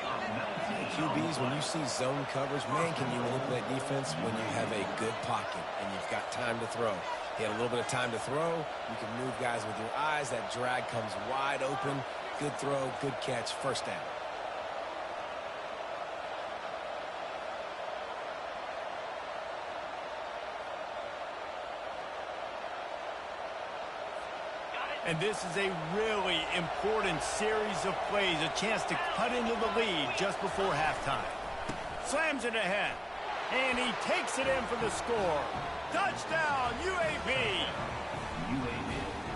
[SPEAKER 2] QBs, when you see zone coverage, man, can you manipulate defense when you have a good pocket and you've got time to throw. He had a little bit of time to throw. You can move guys with your eyes. That drag comes wide open. Good throw, good catch, first down.
[SPEAKER 1] And this is a really important series of plays, a chance to cut into the lead just before halftime. Slams it ahead, and he takes it in for the score. Touchdown, UAB!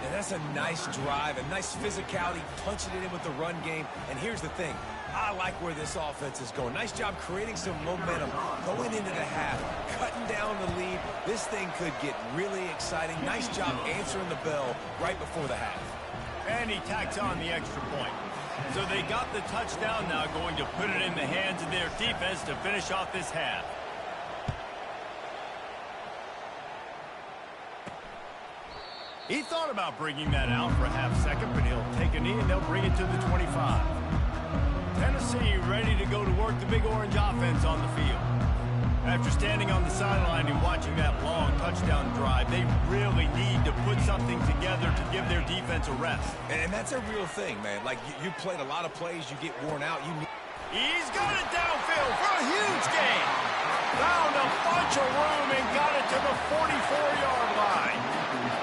[SPEAKER 2] And that's a nice drive, a nice physicality, punching it in with the run game. And here's the thing. I like where this offense is going. Nice job creating some momentum, going into the half, cutting down the lead. This thing could get really exciting. Nice job answering the bell right before the half.
[SPEAKER 1] And he tacks on the extra point. So they got the touchdown now, going to put it in the hands of their defense to finish off this half. He thought about bringing that out for a half second, but he'll take a knee and they'll bring it to the 25. Tennessee ready to go to work the Big Orange offense on the field. After standing on the sideline and watching that long touchdown drive, they really need to put something together to give their defense a rest.
[SPEAKER 2] And that's a real thing, man. Like, you played a lot of plays, you get worn out.
[SPEAKER 1] He's got it downfield for a huge gain. Found a bunch of room and got it to the 44-yard line.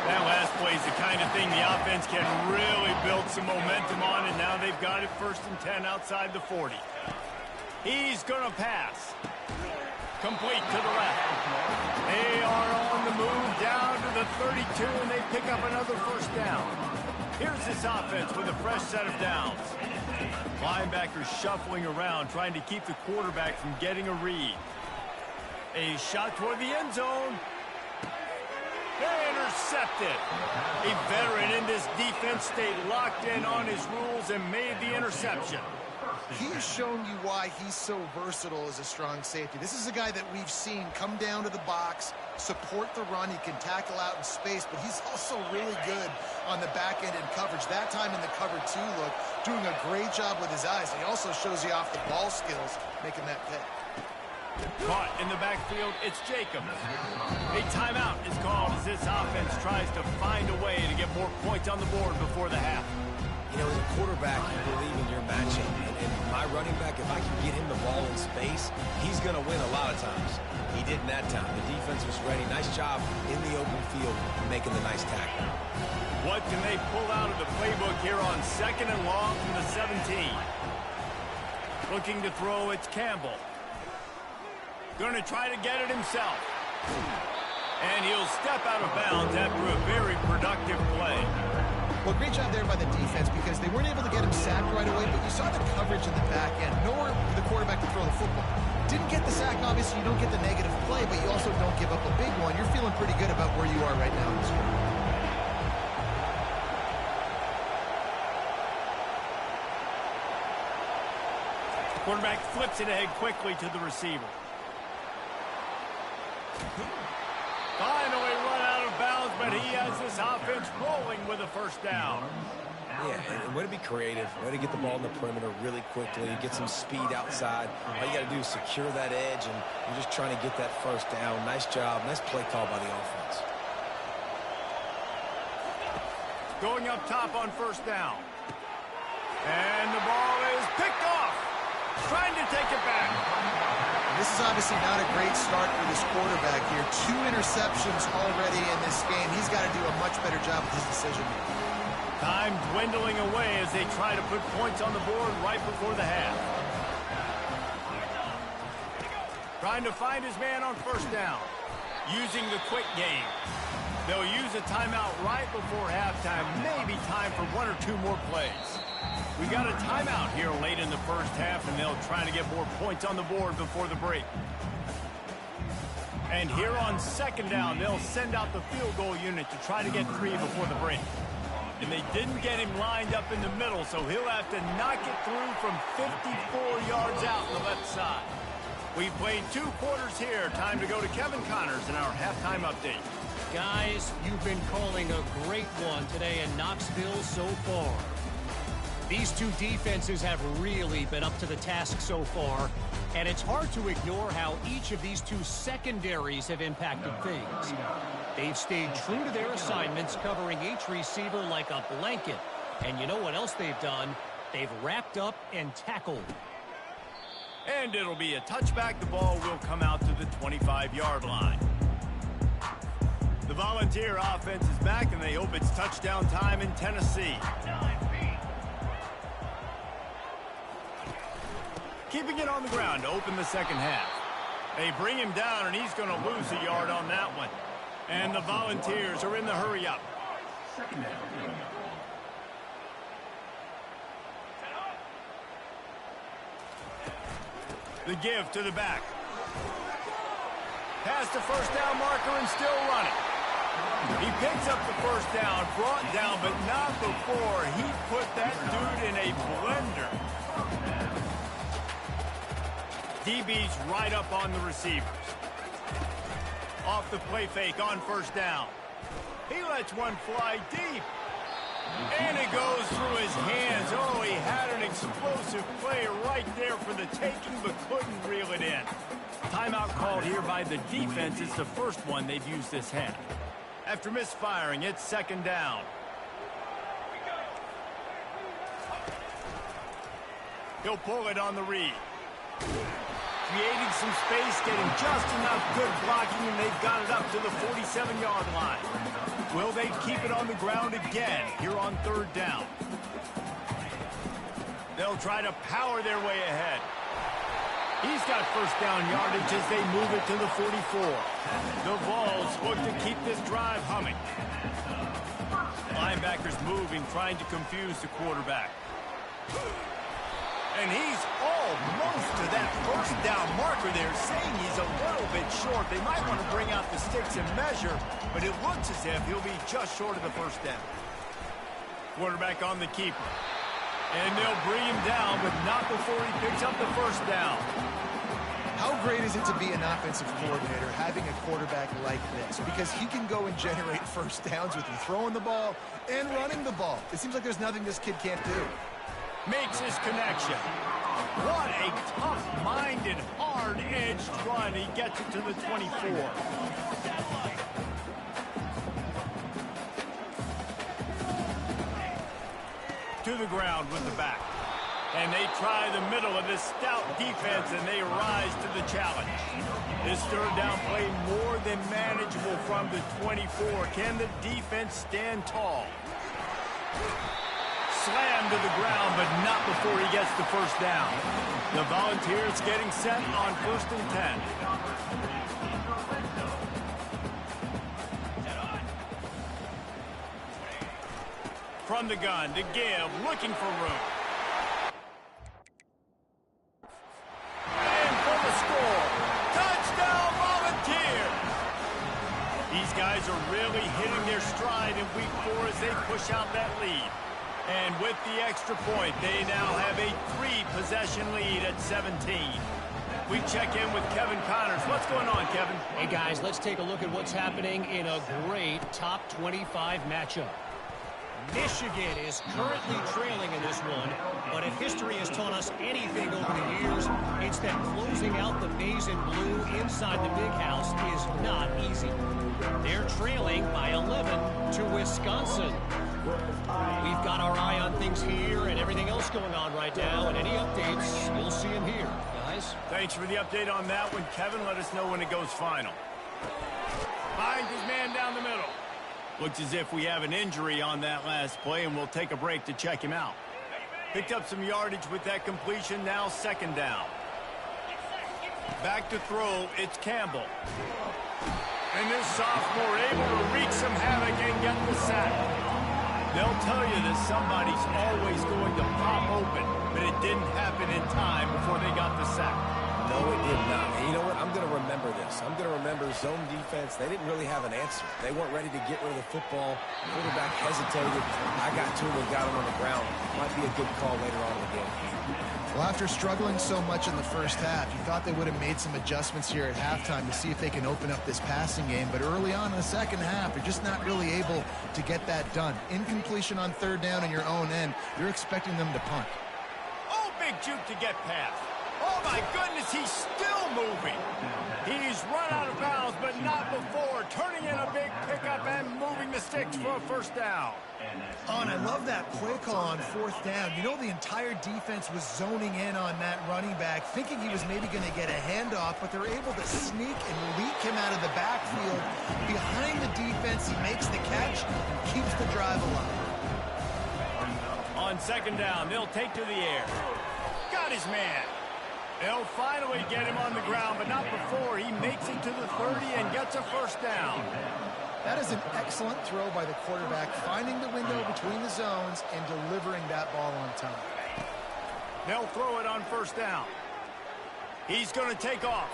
[SPEAKER 1] That last play is the kind of thing the offense can really build some momentum on, and now they've got it 1st and 10 outside the 40. He's going to pass. Complete to the left. They are on the move down to the 32, and they pick up another 1st down. Here's this offense with a fresh set of downs. Linebackers shuffling around, trying to keep the quarterback from getting a read. A shot toward the end zone. They're intercepted. A veteran in this defense stayed locked in on his rules and made the interception.
[SPEAKER 3] He's shown you why he's so versatile as a strong safety. This is a guy that we've seen come down to the box, support the run. He can tackle out in space, but he's also really good on the back end in coverage. That time in the cover 2 look, doing a great job with his eyes. He also shows you off the ball skills, making that pick.
[SPEAKER 1] Caught in the backfield, it's Jacobs. A timeout is called as this offense tries to find a way to get more points on the board before the half.
[SPEAKER 2] You know, as a quarterback, you believe in your matchup. And my running back, if I can get him the ball in space, he's going to win a lot of times. He didn't that time. The defense was ready. Nice job in the open field making the nice tackle.
[SPEAKER 1] What can they pull out of the playbook here on 2nd and long from the 17? Looking to throw, it's Campbell. Going to try to get it himself. And he'll step out of bounds after a very productive play.
[SPEAKER 3] Well, great job there by the defense because they weren't able to get him sacked right away, but you saw the coverage in the back end. Nor the quarterback quarterback to throw the football. Didn't get the sack, obviously you don't get the negative play, but you also don't give up a big one. You're feeling pretty good about where you are right now in this game.
[SPEAKER 1] Quarterback flips it ahead quickly to the receiver. Finally run out of bounds, but he has this offense rolling with a first down.
[SPEAKER 2] Yeah, and way to be creative, way to get the ball in the perimeter really quickly, get some speed outside. All you got to do is secure that edge, and you're just trying to get that first down. Nice job, nice play call by the offense.
[SPEAKER 1] Going up top on first down. And the ball is picked off. Trying to take it back.
[SPEAKER 3] This is obviously not a great start for this quarterback here. 2 interceptions already in this game. He's got to do a much better job with his decision making.
[SPEAKER 1] Time dwindling away as they try to put points on the board right before the half. Trying to find his man on first down. Using the quick game. They'll use a timeout right before halftime. Maybe time for 1 or 2 more plays. We got a timeout here late in the first half, and they'll try to get more points on the board before the break. And here on second down, they'll send out the field goal unit to try to get 3 before the break. And they didn't get him lined up in the middle, so he'll have to knock it through from 54 yards out on the left side. We played 2 quarters here. Time to go to Kevin Connors in our halftime update.
[SPEAKER 5] Guys, you've been calling a great one today in Knoxville so far. These 2 defenses have really been up to the task so far, and it's hard to ignore how each of these 2 secondaries have impacted things. They've stayed true to their assignments, covering each receiver like a blanket. And you know what else they've done? They've wrapped up and tackled.
[SPEAKER 1] And it'll be a touchback. The ball will come out to the 25-yard line. The Volunteer offense is back, and they hope it's touchdown time in Tennessee. Keeping it on the ground to open the second half. They bring him down, and he's going to lose a yard on that one. And the Volunteers are in the hurry-up. The give to the back. Past the first down marker and still running. He picks up the first down, brought down, but not before he put that dude in a blender. DB's right up on the receivers. Off the play fake on first down. He lets one fly deep. And it goes through his hands. Oh, he had an explosive play right there for the taking, but couldn't reel it in. Timeout called here by the defense. It's the first one they've used this half. After misfiring, it's second down. He'll pull it on the read. Creating some space, getting just enough good blocking, and they've got it up to the 47-yard line. Will they keep it on the ground again here on third down? They'll try to power their way ahead. He's got first down yardage as they move it to the 44. The Vols look to keep this drive humming. Linebackers moving, trying to confuse the quarterback. And he's almost to that first down marker there, saying he's a little bit short. They might want to bring out the sticks and measure, but it looks as if he'll be just short of the first down. Quarterback on the keeper. And they'll bring him down, but not before he picks up the first down.
[SPEAKER 3] How great is it to be an offensive coordinator having a quarterback like this? Because he can go and generate first downs with you throwing the ball and running the ball. It seems like there's nothing this kid can't do.
[SPEAKER 1] Makes his connection. What a tough-minded, hard-edged run. He gets it to the 24. To the ground with the back. And they try the middle of this stout defense, and they rise to the challenge. This third down play more than manageable from the 24. Can the defense stand tall? Slam to the ground, but not before he gets the first down. The Volunteers getting set on 1st and 10. From the gun to give, looking for room. are really hitting their stride in week 4 as they push out that lead. And with the extra point, they now have a 3-possession lead at 17. We check in with Kevin Connors. What's going on, Kevin?
[SPEAKER 5] Hey, guys, let's take a look at what's happening in a great top 25 matchup. Michigan is currently trailing in this one, but if history has taught us anything over the years, it's that closing out the maize and blue inside the big house is not easy. They're trailing by 11 to Wisconsin. We've got our eye on things here and everything else going on right now, and any updates, you'll see them here. Guys?
[SPEAKER 1] Thanks for the update on that one, Kevin. Let us know when it goes final. Finds his man down the middle. Looks as if we have an injury on that last play, and we'll take a break to check him out. Picked up some yardage with that completion, now 2nd down. Back to throw, it's Campbell. And this sophomore able to wreak some havoc and get the sack. They'll tell you that somebody's always going to pop open, but it didn't happen in time before they got the sack.
[SPEAKER 2] No, it did not. And you know what? I'm going to remember this. I'm going to remember zone defense. They didn't really have an answer. They weren't ready to get rid of the football. Quarterback hesitated. I got to him and got him on the ground. Might be a good call later on in the game.
[SPEAKER 3] Well, after struggling so much in the first half, you thought they would have made some adjustments here at halftime to see if they can open up this passing game. But early on in the second half, they're just not really able to get that done. Incompletion on 3rd down in your own end. You're expecting them to punt.
[SPEAKER 1] Oh, big juke to get past. Oh, my goodness, he's still moving. He's run out of bounds, but not before. Turning in a big pickup and moving the sticks for a 1st down.
[SPEAKER 6] Oh, and I love that play call on 4th down. You know, the entire defense was zoning in on that running back, thinking he was maybe going to get a handoff, but they're able to sneak and leak him out of the backfield. Behind the defense, he makes the catch and keeps the drive alive.
[SPEAKER 1] On 2nd down, they'll take to the air. Got his man. They'll finally get him on the ground, but not before he makes it to the 30 and gets a 1st down.
[SPEAKER 3] That is an excellent throw by the quarterback, finding the window between the zones and delivering that ball on time.
[SPEAKER 1] They'll throw it on 1st down. He's going to take off.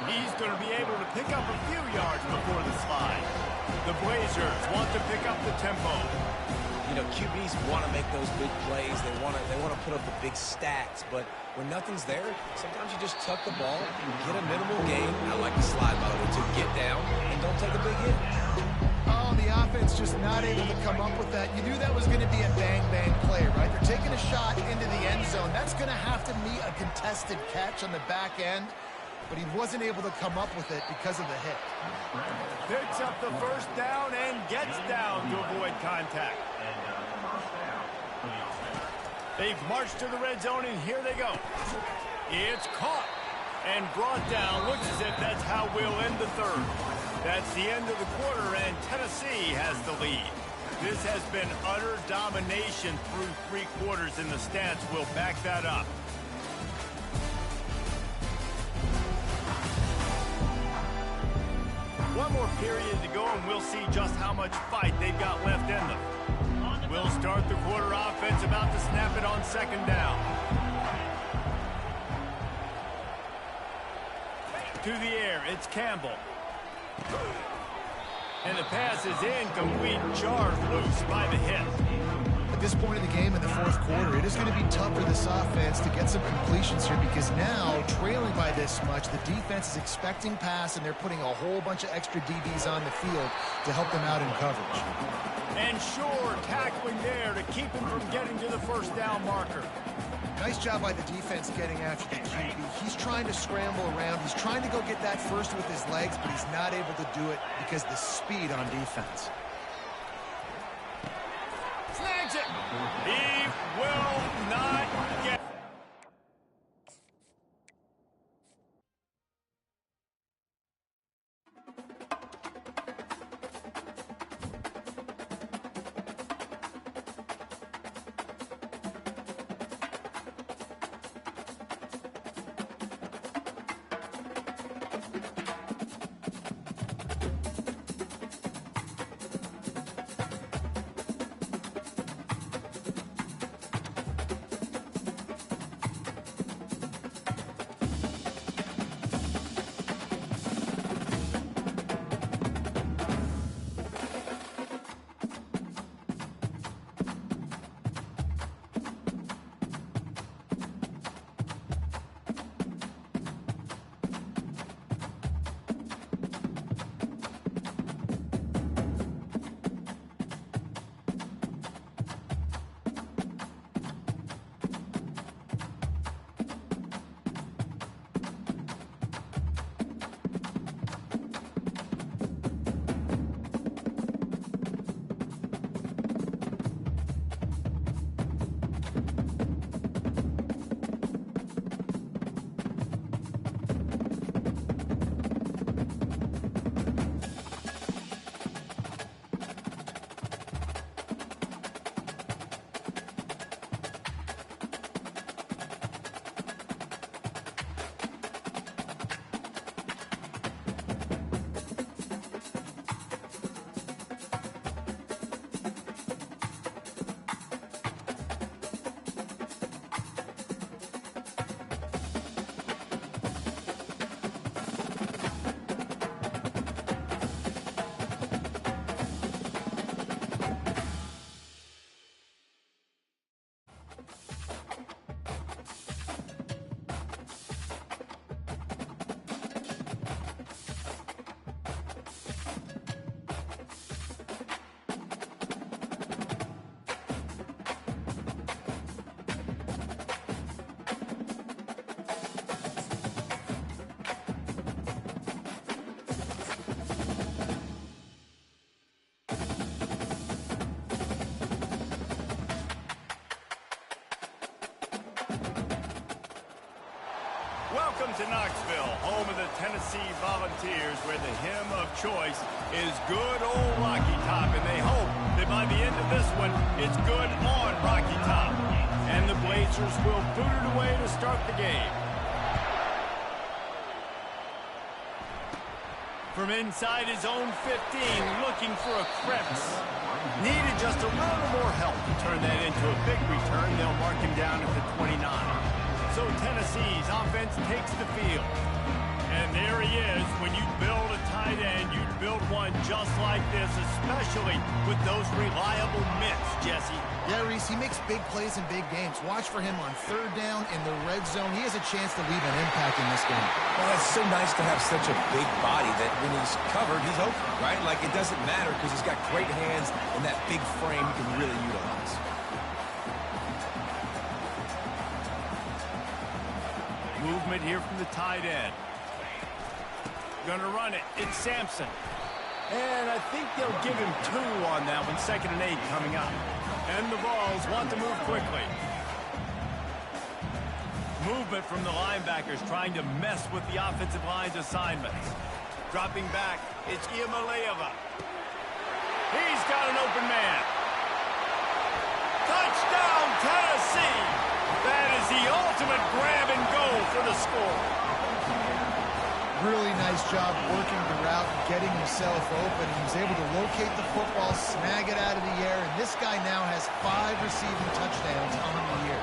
[SPEAKER 1] He's going to be able to pick up a few yards before the slide. The Blazers want to pick up the tempo.
[SPEAKER 2] You know, QBs want to make those big plays. They want to put up the big stats. But when nothing's there, sometimes you just tuck the ball, get a minimal gain. I like the slide, by the way, to get down and don't take a big hit.
[SPEAKER 3] Oh, the offense just not able to come up with that. You knew that was going to be a bang-bang play, right? They're taking a shot into the end zone. That's going to have to meet a contested catch on the back end, but he wasn't able to come up with it because of the hit.
[SPEAKER 1] Picks up the 1st down and gets down to avoid contact. They've marched to the red zone, and here they go. It's caught and brought down. Looks as if that's how we'll end the 3rd. That's the end of the quarter, and Tennessee has the lead. This has been utter domination through 3 quarters, and the stats will back that up. One more period to go, and we'll see just how much fight they've got left in them. We'll start the quarter offense, about to snap it on 2nd down. To the air, it's Campbell. And the pass is incomplete, jarred loose by the hit.
[SPEAKER 3] At this point in the game in the 4th quarter, it is going to be tough for this offense to get some completions here because now, trailing by this much, the defense is expecting pass, and they're putting a whole bunch of extra DBs on the field to help them out in coverage.
[SPEAKER 1] And sure, tackling there to keep him from getting to the 1st down marker.
[SPEAKER 3] Nice job by the defense getting after the QB. He's trying to scramble around. He's trying to go get that first with his legs, but he's not able to do it because of the speed on defense.
[SPEAKER 1] Snags it. He will not get. Welcome to Knoxville, home of the Tennessee Volunteers, where the hymn of choice is Good Old Rocky Top, and they hope that by the end of this one, it's good on Rocky Top. And the Blazers will boot it away to start the game. From inside his own 15, looking for a crevice. Needed just a little more help to turn that into a big return. They'll mark him down at the 29. So Tennessee's offense takes the field. And there he is. When you build a tight end, you build one just like this, especially with those reliable mitts, Jesse.
[SPEAKER 6] Yeah, Reese, he makes big plays in big games. Watch for him on third down in the red zone. He has a chance to leave an impact in this game.
[SPEAKER 2] Well, it's so nice to have such a big body that when he's covered, he's open, right? Like, it doesn't matter because he's got great hands and that big frame he can really utilize.
[SPEAKER 1] Movement here from the tight end. Gonna run it. It's Sampson. And I think they'll give him 2 on that one. 2nd and 8 coming up. And the Vols want to move quickly. Movement from the linebackers trying to mess with the offensive line's assignments. Dropping back, it's Iamaleava. He's got an open man. Touchdown, Tennessee! That is the ultimate grab and go for the score.
[SPEAKER 6] Really nice job working the route and getting himself open. He was able to locate the football, snag it out of the air, and this guy now has 5 receiving touchdowns on the year.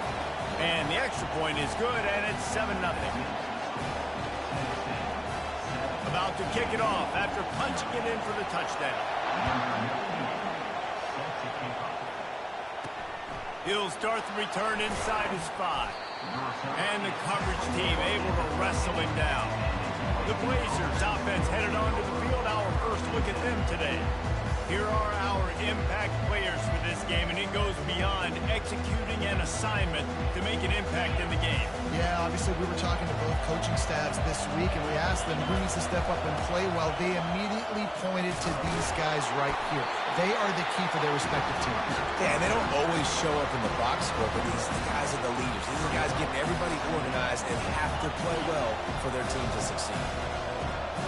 [SPEAKER 1] And the extra point is good, and it's 7-0. About to kick it off after punching it in for the touchdown. He'll start the return inside his 5. And the coverage team able to wrestle him down. The Blazers offense headed onto the field. Our first look at them today. Here are our impact players for this game, and it goes beyond executing an assignment to make an impact in the game.
[SPEAKER 6] Yeah, obviously we were talking to both coaching staffs this week, and we asked them who needs to step up and play well. They immediately pointed to these guys right here. They are the key for their respective teams.
[SPEAKER 2] Yeah, and they don't always show up in the box score, but these guys are the leaders. These are the guys getting everybody organized and have to play well for their team to succeed.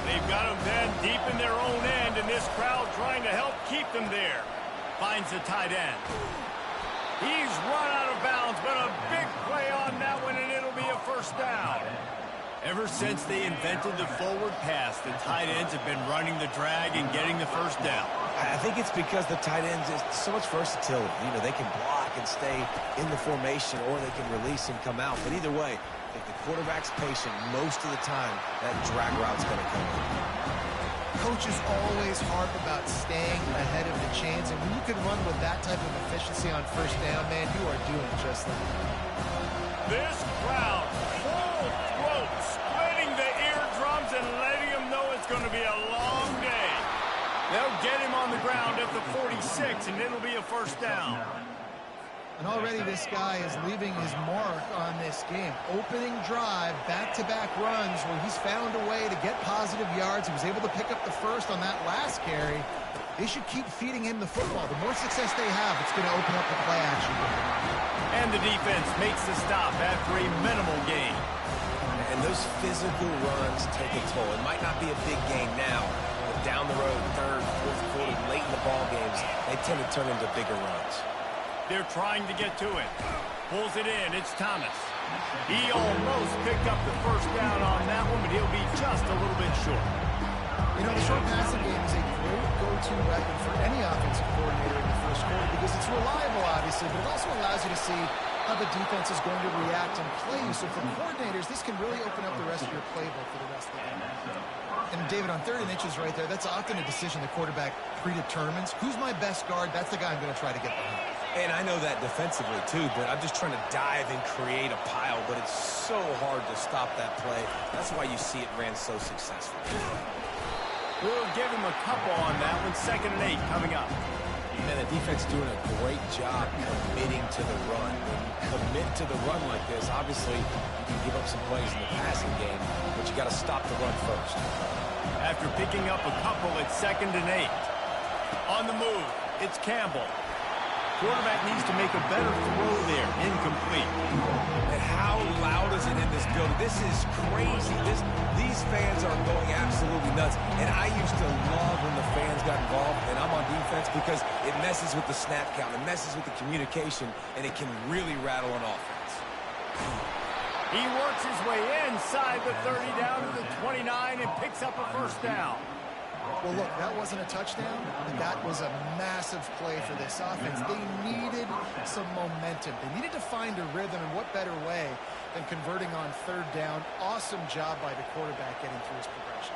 [SPEAKER 1] They've got them then deep in their own end, and this crowd trying to help keep them there. Finds the tight end. He's run out of bounds, but a big play on that one, and it'll be a first down. Ever since they invented the forward pass, the tight ends have been running the drag and getting the first down.
[SPEAKER 2] I think it's because the tight ends is so much versatility. You know, they can block and stay in the formation, or they can release and come out. But either way, if the quarterback's patient, most of the time, that drag route's going to come in.
[SPEAKER 6] Coaches always harp about staying ahead of the chains, and when you can run with that type of efficiency on first down, man, you are doing just that.
[SPEAKER 1] This crowd, full throat, splitting the eardrums and letting them know it's going to be a long day. They'll get him on the ground at the 46, and it'll be a first down.
[SPEAKER 6] And already this guy is leaving his mark on this game. Opening drive, back-to-back runs where he's found a way to get positive yards. He was able to pick up the first on that last carry. They should keep feeding him the football. The more success they have, it's going to open up the play action.
[SPEAKER 1] And the defense makes the stop after a minimal gain.
[SPEAKER 2] And those physical runs take a toll. It might not be a big game now, but down the road, third, fourth quarter, late in the ball games, they tend to turn into bigger runs.
[SPEAKER 1] They're trying to get to it. Pulls it in. It's Thomas. He almost picked up the first down on that one, but he'll be just a little bit short.
[SPEAKER 6] You know, the short passing game is a great go-to weapon for any offensive coordinator in the first quarter because it's reliable, obviously, but it also allows you to see how the defense is going to react and play you. So for coordinators, this can really open up the rest of your playbook for the rest of the game. And David, on 3rd and inches right there, that's often a decision the quarterback predetermines. Who's my best guard? That's the guy I'm going to try to get behind.
[SPEAKER 2] And I know that defensively, too, but I'm just trying to dive and create a pile, but it's so hard to stop that play. That's why you see it ran so successful.
[SPEAKER 1] We'll give him a couple on that one. 2nd and 8 coming up.
[SPEAKER 2] And the defense doing a great job committing to the run. When you commit to the run like this, obviously you can give up some plays in the passing game, but you got to stop the run first.
[SPEAKER 1] After picking up a couple, it's 2nd and 8. On the move, it's Campbell. Quarterback needs to make a better throw there. Incomplete.
[SPEAKER 2] And how loud is it in this building? Cody. This is crazy. These fans are going absolutely nuts. And I used to love when the fans got involved, and I'm on defense because it messes with the snap count. It messes with the communication, and it can really rattle an offense.
[SPEAKER 1] He works his way inside the 30 down to the 29 and picks up a first down.
[SPEAKER 6] Well, look, that wasn't a touchdown, but that was a massive play for this offense. They needed some momentum. They needed to find a rhythm, and what better way than converting on third down. Awesome job by the quarterback getting through his progression.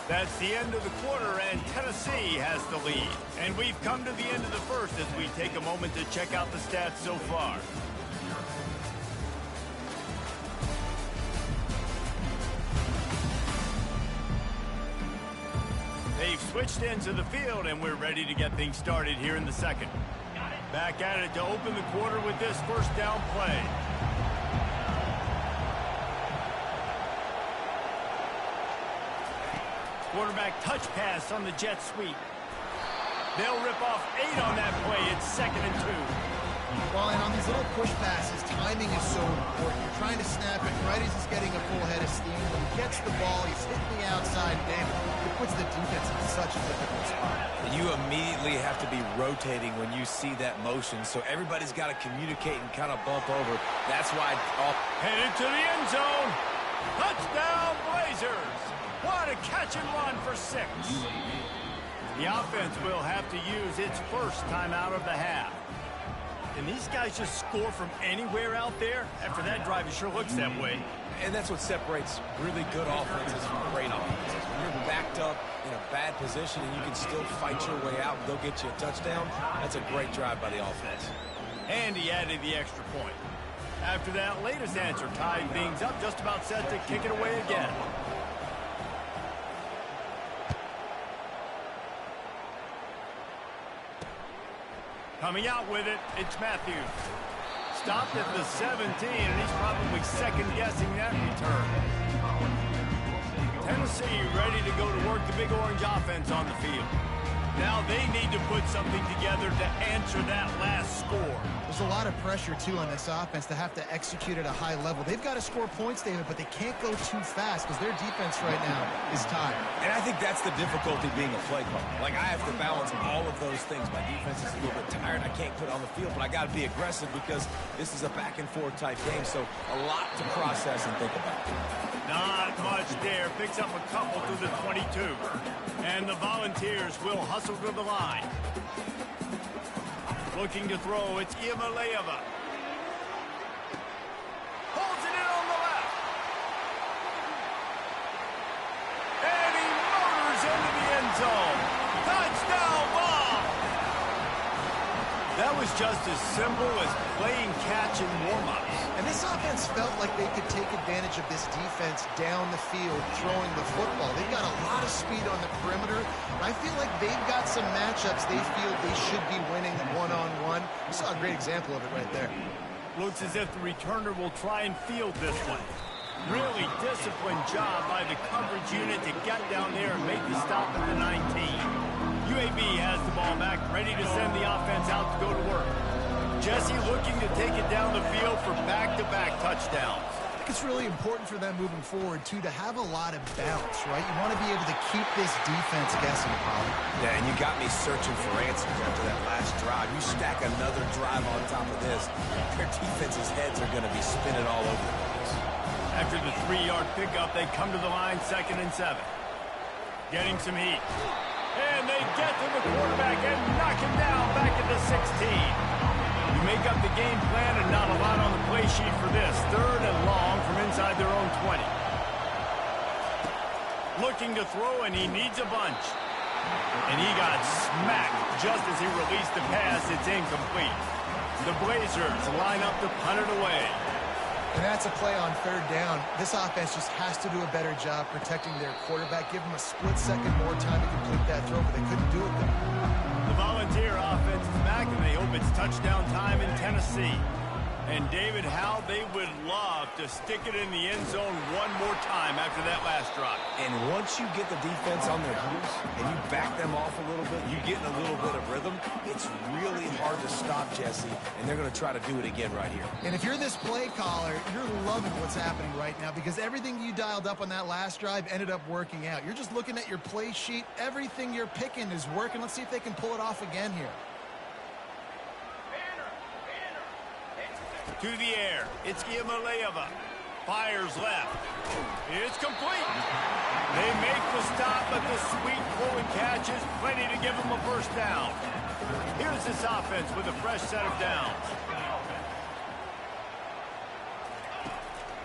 [SPEAKER 1] That's the end of the quarter, and Tennessee has the lead. And we've come to the end of the first as we take a moment to check out the stats so far. They've switched into the field, and we're ready to get things started here in the second. Back at it to open the quarter with this first down play. Quarterback touch pass on the jet sweep. They'll rip off 8 on that play. It's 2nd and 2.
[SPEAKER 6] Well, and on these little push passes, timing is so important. You're trying to snap it right as he's getting a full head of steam. When he gets the ball, he's hitting the outside, and it puts the defense in such a difficult spot.
[SPEAKER 2] You immediately have to be rotating when you see that motion, so everybody's got to communicate and kind of bump over. That's why...
[SPEAKER 1] Headed to the end zone. Touchdown, Blazers. What a catch and run for 6. The offense will have to use its first time out of the half. Can these guys just score from anywhere out there? After that drive, it sure looks that way.
[SPEAKER 2] And that's what separates really good offenses from great offenses. When you're backed up in a bad position and you can still fight your way out and they'll get you a touchdown, that's a great drive by the offense.
[SPEAKER 1] And he added the extra point. After that latest answer tied things up, just about set to kick it away again. Coming out with it, it's Matthews. Stopped at the 17, and he's probably second-guessing that return. Tennessee ready to go to work the Big Orange offense on the field. Now they need to put something together to answer that last score.
[SPEAKER 6] There's a lot of pressure, too, on this offense to have to execute at a high level. They've got to score points, David, but they can't go too fast because their defense right now is tired.
[SPEAKER 2] And I think that's the difficulty being a play caller. Like, I have to balance all of those things. My defense is a little bit tired. I can't put it on the field, but I got to be aggressive because this is a back-and-forth type game, so a lot to process and think about.
[SPEAKER 1] Not much there. Picks up a couple through the 22. And the Volunteers will hustle to the line. Looking to throw, it's Iamaleava. Holds it in on the left. And he motors into the end zone. Touchdown ball. That was just as simple as playing catch in warm-ups.
[SPEAKER 6] And this offense felt like they could take advantage of this defense down the field, throwing the football. They've got a lot of speed on the perimeter. I feel like they've got some matchups they feel they should be winning one-on-one. We saw a great example of it right there.
[SPEAKER 1] Looks as if the returner will try and field this one. Really disciplined job by the coverage unit to get down there and make the stop at the 19. UAB has the ball back, ready to send the offense out to go to work. Jesse looking to take it down the field for back-to-back touchdowns.
[SPEAKER 6] I think it's really important for them moving forward, too, to have a lot of bounce, right? You want to be able to keep this defense guessing, Polly.
[SPEAKER 2] Yeah, and you got me searching for answers after that last drive. You stack another drive on top of this, their defense's heads are going to be spinning all over the place.
[SPEAKER 1] After the 3-yard pickup, they come to the line 2nd and 7. Getting some heat. And they get to the quarterback and knock him down back at the 16. You make up the game plan and not a lot on the play sheet for this. 3rd and long from inside their own 20. Looking to throw, and he needs a bunch. And he got smacked just as he released the pass. It's incomplete. The Blazers line up to punt it away.
[SPEAKER 6] And that's a play on 3rd down. This offense just has to do a better job protecting their quarterback. Give them a split second more time to complete that throw, but they couldn't do it, though.
[SPEAKER 1] The Volunteer offense is back, and they open drive. It's touchdown time in Tennessee. And David, how they would love to stick it in the end zone one more time after that last drive.
[SPEAKER 2] And once you get the defense on their heels and you back them off a little bit, you get in a little bit of rhythm, it's really hard to stop, Jesse, and they're going to try to do it again right here.
[SPEAKER 6] And if you're this play caller, you're loving what's happening right now because everything you dialed up on that last drive ended up working out. You're just looking at your play sheet. Everything you're picking is working. Let's see if they can pull it off again here.
[SPEAKER 1] To the air, it's Iamaleava. Fires left. It's complete. They make the stop, but the sweet flowing catch is plenty to give them a first down. Here's this offense with a fresh set of downs.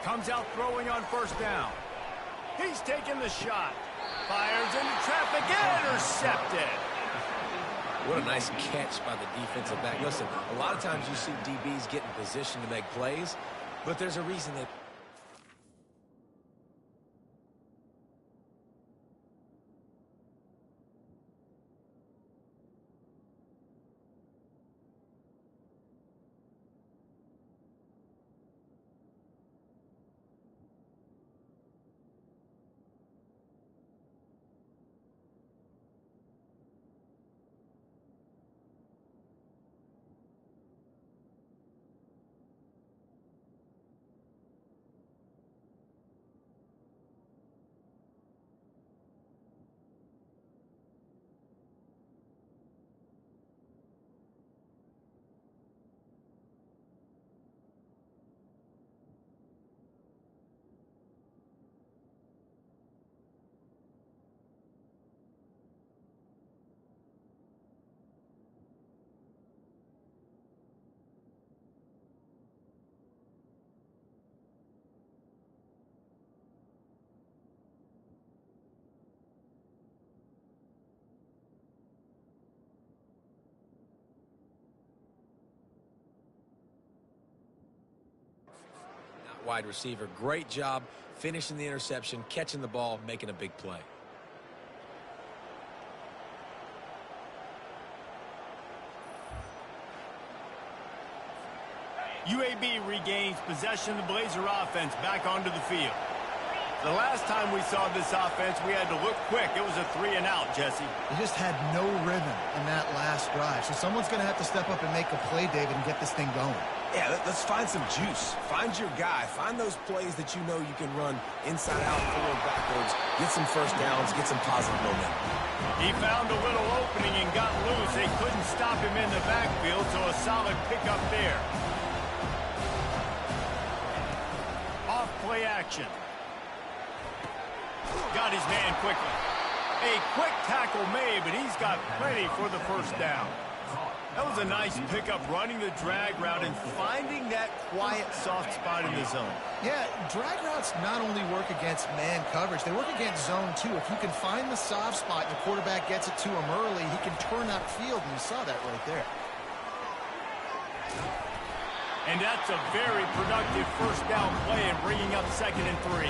[SPEAKER 1] Comes out throwing on first down. He's taking the shot. Fires into traffic, intercepted.
[SPEAKER 2] What a nice catch by the defensive back. Listen, a lot of times you see DBs get in position to make plays, but there's a reason they... Wide receiver, great job finishing the interception, catching the ball, making a big play.
[SPEAKER 1] UAB regains possession of the Blazer offense back onto the field. The last time we saw this offense, we had to look quick. It was a 3-and-out, Jesse.
[SPEAKER 6] They just had no rhythm in that last drive. So someone's going to have to step up and make a play, David, and get this thing going.
[SPEAKER 2] Yeah, let's find some juice. Find your guy. Find those plays that you know you can run inside out, forward, backwards, get some first downs, get some positive momentum.
[SPEAKER 1] He found a little opening and got loose. They couldn't stop him in the backfield, so a solid pickup there. Off play action. Got his man quickly. A quick tackle made, but he's got plenty for the first down. That was a nice pickup, running the drag route and finding that quiet, soft spot in the zone.
[SPEAKER 6] Yeah, drag routes not only work against man coverage, they work against zone too. If you can find the soft spot and the quarterback gets it to him early, he can turn upfield, and you saw that right there.
[SPEAKER 1] And that's a very productive first down play and bringing up 2nd and 3.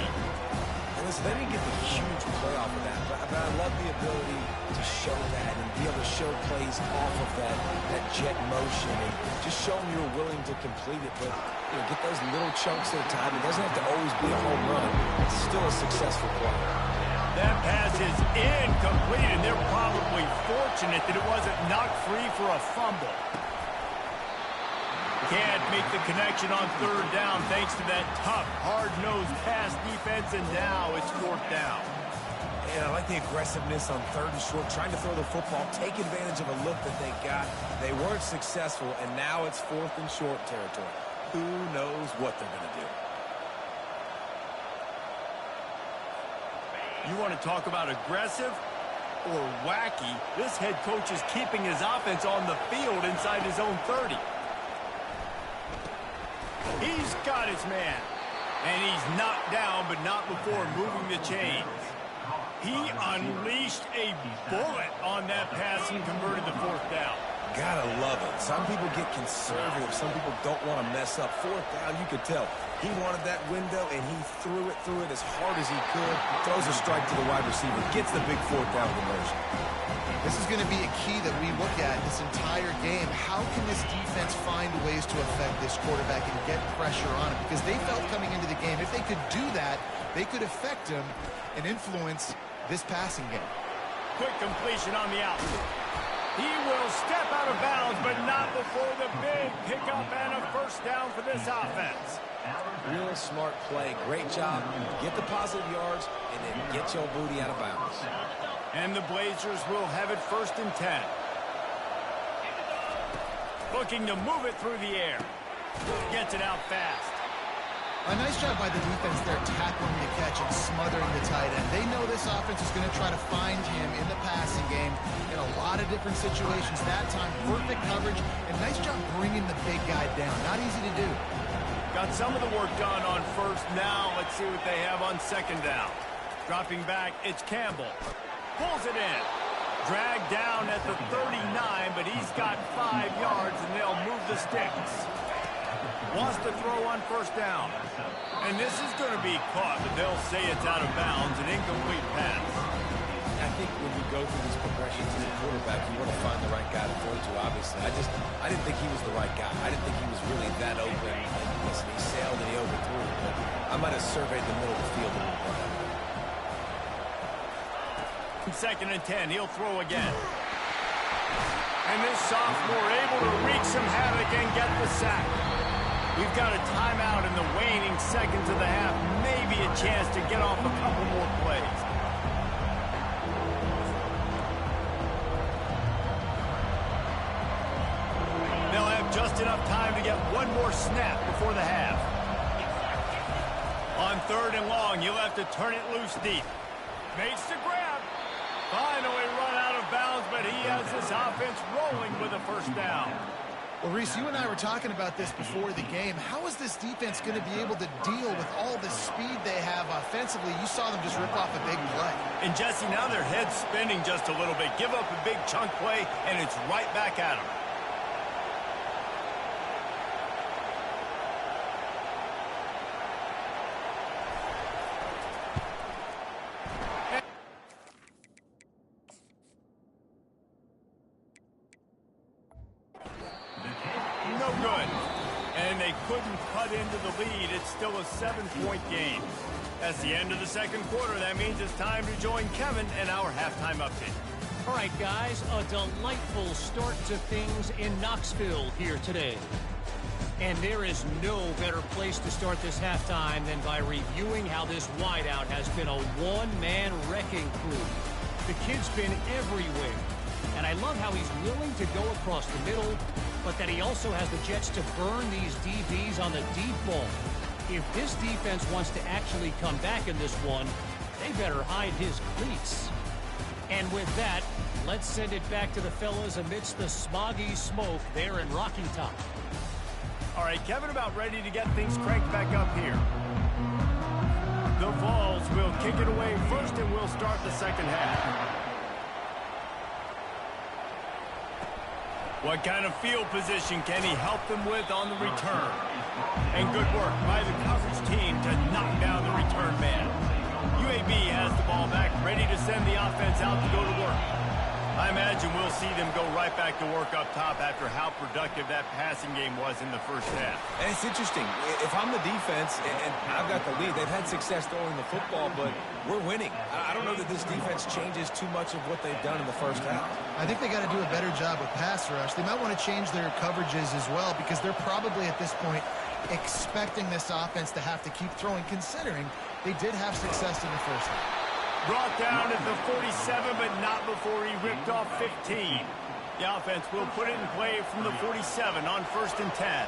[SPEAKER 2] Listen, they didn't get the huge play off of that, but I love the ability to show that and be able to show plays off of that jet motion and just show them you're willing to complete it. But get those little chunks at a time. It doesn't have to always be a home run. It's still a successful play.
[SPEAKER 1] That pass is incomplete, and they're probably fortunate that it wasn't knocked free for a fumble. Can't make the connection on 3rd down thanks to that tough, hard-nosed pass defense, and now it's 4th down.
[SPEAKER 2] And I like the aggressiveness on 3rd and short, trying to throw the football, take advantage of a look that they got. They weren't successful, and now it's 4th and short territory. Who knows what they're going to do?
[SPEAKER 1] You want to talk about aggressive or wacky? This head coach is keeping his offense on the field inside his own 30. He's got his man, and he's knocked down, but not before moving the chains. He unleashed a bullet on that pass and converted the 4th down.
[SPEAKER 2] Gotta love it. Some people get conservative. Some people don't want to mess up. Fourth down, you could tell. He wanted that window, and he threw it as hard as he could. Throws a strike to the wide receiver. Gets the big fourth down conversion.
[SPEAKER 3] This is going to be a key that we look at this entire game. How can this defense find ways to affect this quarterback and get pressure on him? Because they felt coming into the game, if they could do that, they could affect him and influence this passing game.
[SPEAKER 1] Quick completion on the out. He will step out of bounds, but not before the big pickup and a first down for this offense.
[SPEAKER 2] Real smart play. Great job. Get the positive yards and then get your booty out of bounds.
[SPEAKER 1] And the Blazers will have it 1st and 10. Looking to move it through the air. Gets it out fast.
[SPEAKER 3] A nice job by the defense there, tackling the catch and smothering the tight end. They know this offense is going to try to find him in the passing game in a lot of different situations. That time, perfect coverage, and nice job bringing the big guy down. Not easy to do.
[SPEAKER 1] Got some of the work done on first. Now let's see what they have on 2nd down. Dropping back, it's Campbell. Pulls it in. Dragged down at the 39, but he's got 5 yards, and they'll move the sticks. Wants to throw on 1st down. And this is going to be caught, but they'll say it's out of bounds, an incomplete pass.
[SPEAKER 2] I think when you go through these progressions as a quarterback, you want to find the right guy to throw to, obviously. I didn't think he was the right guy. I didn't think he was really that open. And listen, he sailed and he overthrew it, but I might have surveyed the middle of the field a little more.
[SPEAKER 1] 2nd and 10, he'll throw again. And this sophomore able to wreak some havoc and get the sack. We've got a timeout in the waning seconds of the half. Maybe a chance to get off a couple more plays. They'll have just enough time to get one more snap before the half. On 3rd and long, you'll have to turn it loose deep. Makes the grab. Finally run out of bounds, but he has this offense rolling with a 1st down.
[SPEAKER 3] Well, Reese, you and I were talking about this before the game. How is this defense going to be able to deal with all the speed they have offensively? You saw them just rip off a big play.
[SPEAKER 1] And, Jesse, now their head's spinning just a little bit. Give up a big chunk play, and it's right back at them. No good. And they couldn't cut into the lead. It's still a 7-point game. That's the end of the 2nd quarter. That means it's time to join Kevin and our halftime update.
[SPEAKER 5] All right, guys, a delightful start to things in Knoxville here today. And there is no better place to start this halftime than by reviewing how this wideout has been a one-man wrecking crew. The kid's been everywhere. And I love how he's willing to go across the middle, but that he also has the jets to burn these DBs on the deep ball. If this defense wants to actually come back in this one, they better hide his cleats. And with that, let's send it back to the fellas amidst the smoggy smoke there in Rocky Top.
[SPEAKER 1] All right, Kevin about ready to get things cranked back up here. The Vols will kick it away first, and we'll start the 2nd half. What kind of field position can he help them with on the return? And good work by the coverage team to knock down the return man. UAB has the ball back, ready to send the offense out to go to work. I imagine we'll see them go right back to work up top after how productive that passing game was in the 1st half.
[SPEAKER 2] And it's interesting. If I'm the defense and I've got the lead, they've had success throwing the football, but we're winning. I don't know that this defense changes too much of what they've done in the 1st half.
[SPEAKER 3] I think they got to do a better job with pass rush. They might want to change their coverages as well, because they're probably at this point expecting this offense to have to keep throwing, considering they did have success in the 1st half.
[SPEAKER 1] Brought down at the 47, but not before he ripped off 15. The offense will put it in play from the 47 on 1st and 10.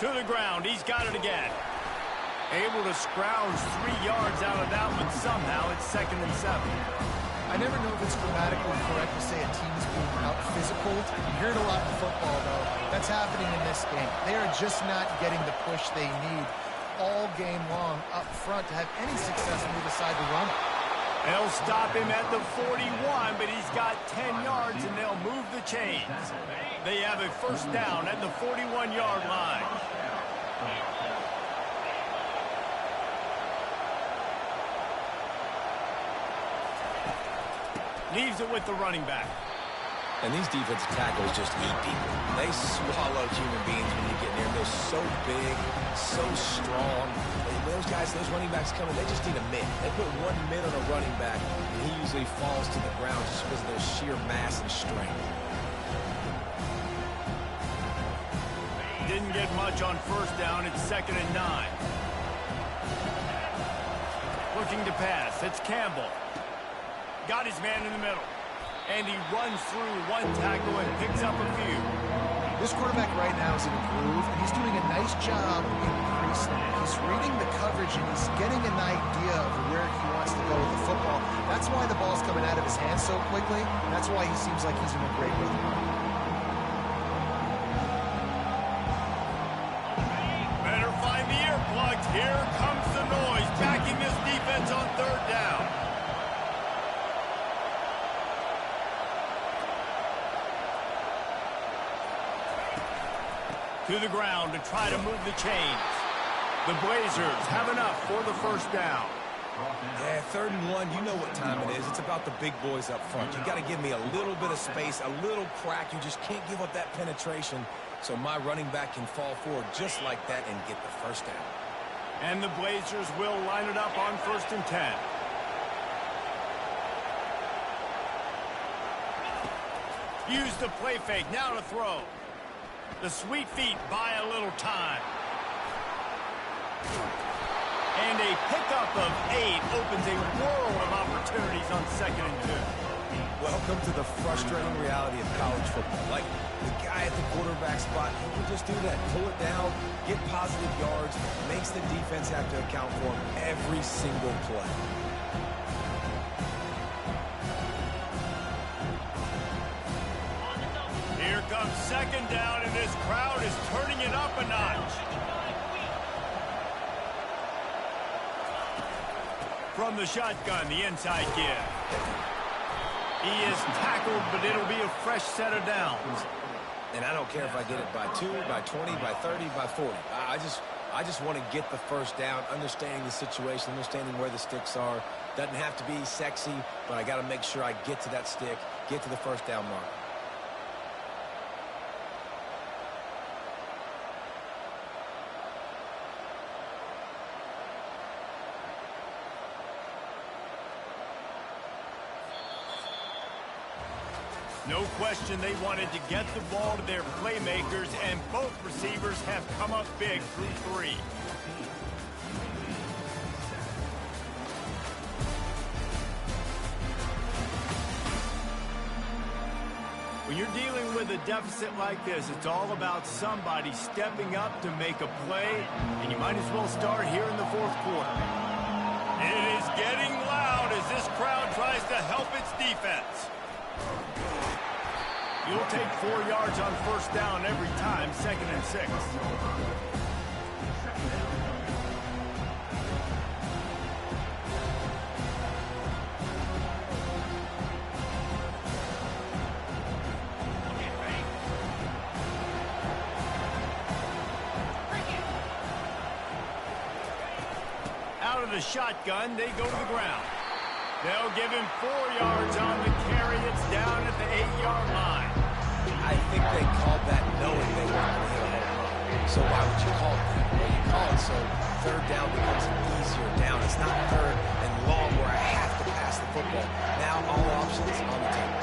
[SPEAKER 1] To the ground. He's got it again. Able to scrounge 3 yards out of that one somehow. It's 2nd and 7.
[SPEAKER 3] I never know if it's grammatically correct to say a team is being out-physical. You hear it a lot in football, though. That's happening in this game. They are just not getting the push they need all game long up front to have any success when they decide to run it.
[SPEAKER 1] They'll stop him at the 41, but he's got 10 yards, and they'll move the chains. They have a first down at the 41-yard line. Leaves it with the running back.
[SPEAKER 2] And these defensive tackles just eat people. They swallow human beings when you get near them. They're so big, so strong. Those guys, those running backs coming, they just need a mid. They put 1 mid on a running back, and he usually falls to the ground just because of their sheer mass and strength.
[SPEAKER 1] Didn't get much on first down. It's 2nd and 9. Looking to pass. It's Campbell. Got his man in the middle. And he runs through 1 tackle and picks up a few.
[SPEAKER 6] This quarterback right now is in a groove, and he's doing a nice job in pre-snap. He's reading the coverage, and he's getting an idea of where he wants to go with the football. That's why the ball's coming out of his hands so quickly. That's why he seems like he's in a great rhythm.
[SPEAKER 1] Better find the earplugs. Here comes the noise, backing this defense on 3rd down. To the ground to try to move the chains. The Blazers have enough for the first down.
[SPEAKER 2] Yeah, 3rd and 1, you know what time it is. It's about the big boys up front. You got to give me a little bit of space, a little crack. You just can't give up that penetration so my running back can fall forward just like that and get the first down.
[SPEAKER 1] And the Blazers will line it up on 1st and 10. Use the play fake, now to throw. The sweet feet buy a little time. And a pickup of 8 opens a world of opportunities on 2nd and 2.
[SPEAKER 2] Welcome to the frustrating reality of college football. Like, the guy at the quarterback spot, he can just do that. Pull it down, get positive yards, makes the defense have to account for him every single play.
[SPEAKER 1] Here comes 2nd down, and this crowd is turning it up a notch. From the shotgun, the inside give. He is tackled, but it'll be a fresh set of downs.
[SPEAKER 2] And I don't care if I get it by 2, by 20, by 30, by 40. I just want to get the first down, understanding the situation, understanding where the sticks are. Doesn't have to be sexy, but I got to make sure I get to that stick, get to the first down mark.
[SPEAKER 1] No question they wanted to get the ball to their playmakers, and both receivers have come up big through 3. When you're dealing with a deficit like this, it's all about somebody stepping up to make a play, and you might as well start here in the 4th quarter. It is getting loud as this crowd tries to help its defense. You'll take 4 yards on first down every time, 2nd and 6. Out of the shotgun, they go to the ground. They'll give him 4 yards on the carry. It's down at the 8-yard line.
[SPEAKER 2] I think they called that knowing they weren't going to hit a home run. So why would you call it that? Well, you call it so 3rd down becomes an easier down. It's not 3rd and long where I have to pass the football. Now all options on the table.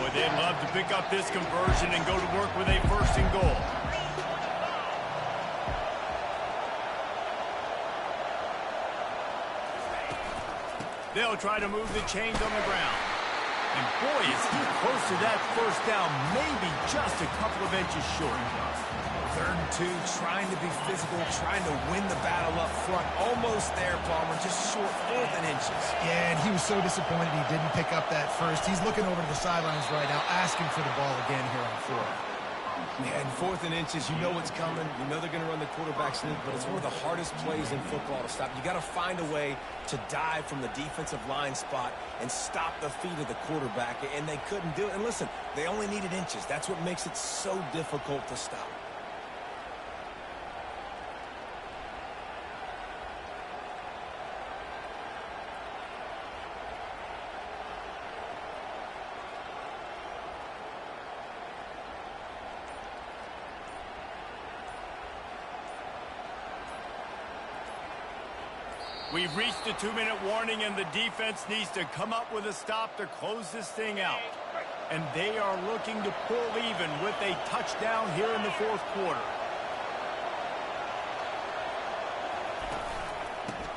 [SPEAKER 1] Boy, they'd love to pick up this conversion and go to work with a 1st and goal. They'll try to move the chains on the ground. And boy, is he close to that first down, maybe just a couple of inches short.
[SPEAKER 2] 3rd and 2, trying to be physical, trying to win the battle up front. Almost there, Palmer, just short 4th and inches.
[SPEAKER 6] Yeah, and he was so disappointed he didn't pick up that first. He's looking over to the sidelines right now, asking for the ball again here on 4th.
[SPEAKER 2] Yeah, and 4th and inches, you know what's coming. You know they're going to run the quarterback sneak, but it's one of the hardest plays in football to stop. You got to find a way to dive from the defensive line spot and stop the feet of the quarterback, and they couldn't do it. And listen, they only needed inches. That's what makes it so difficult to stop.
[SPEAKER 1] We've reached the 2-minute warning, and the defense needs to come up with a stop to close this thing out. And they are looking to pull even with a touchdown here in the 4th quarter.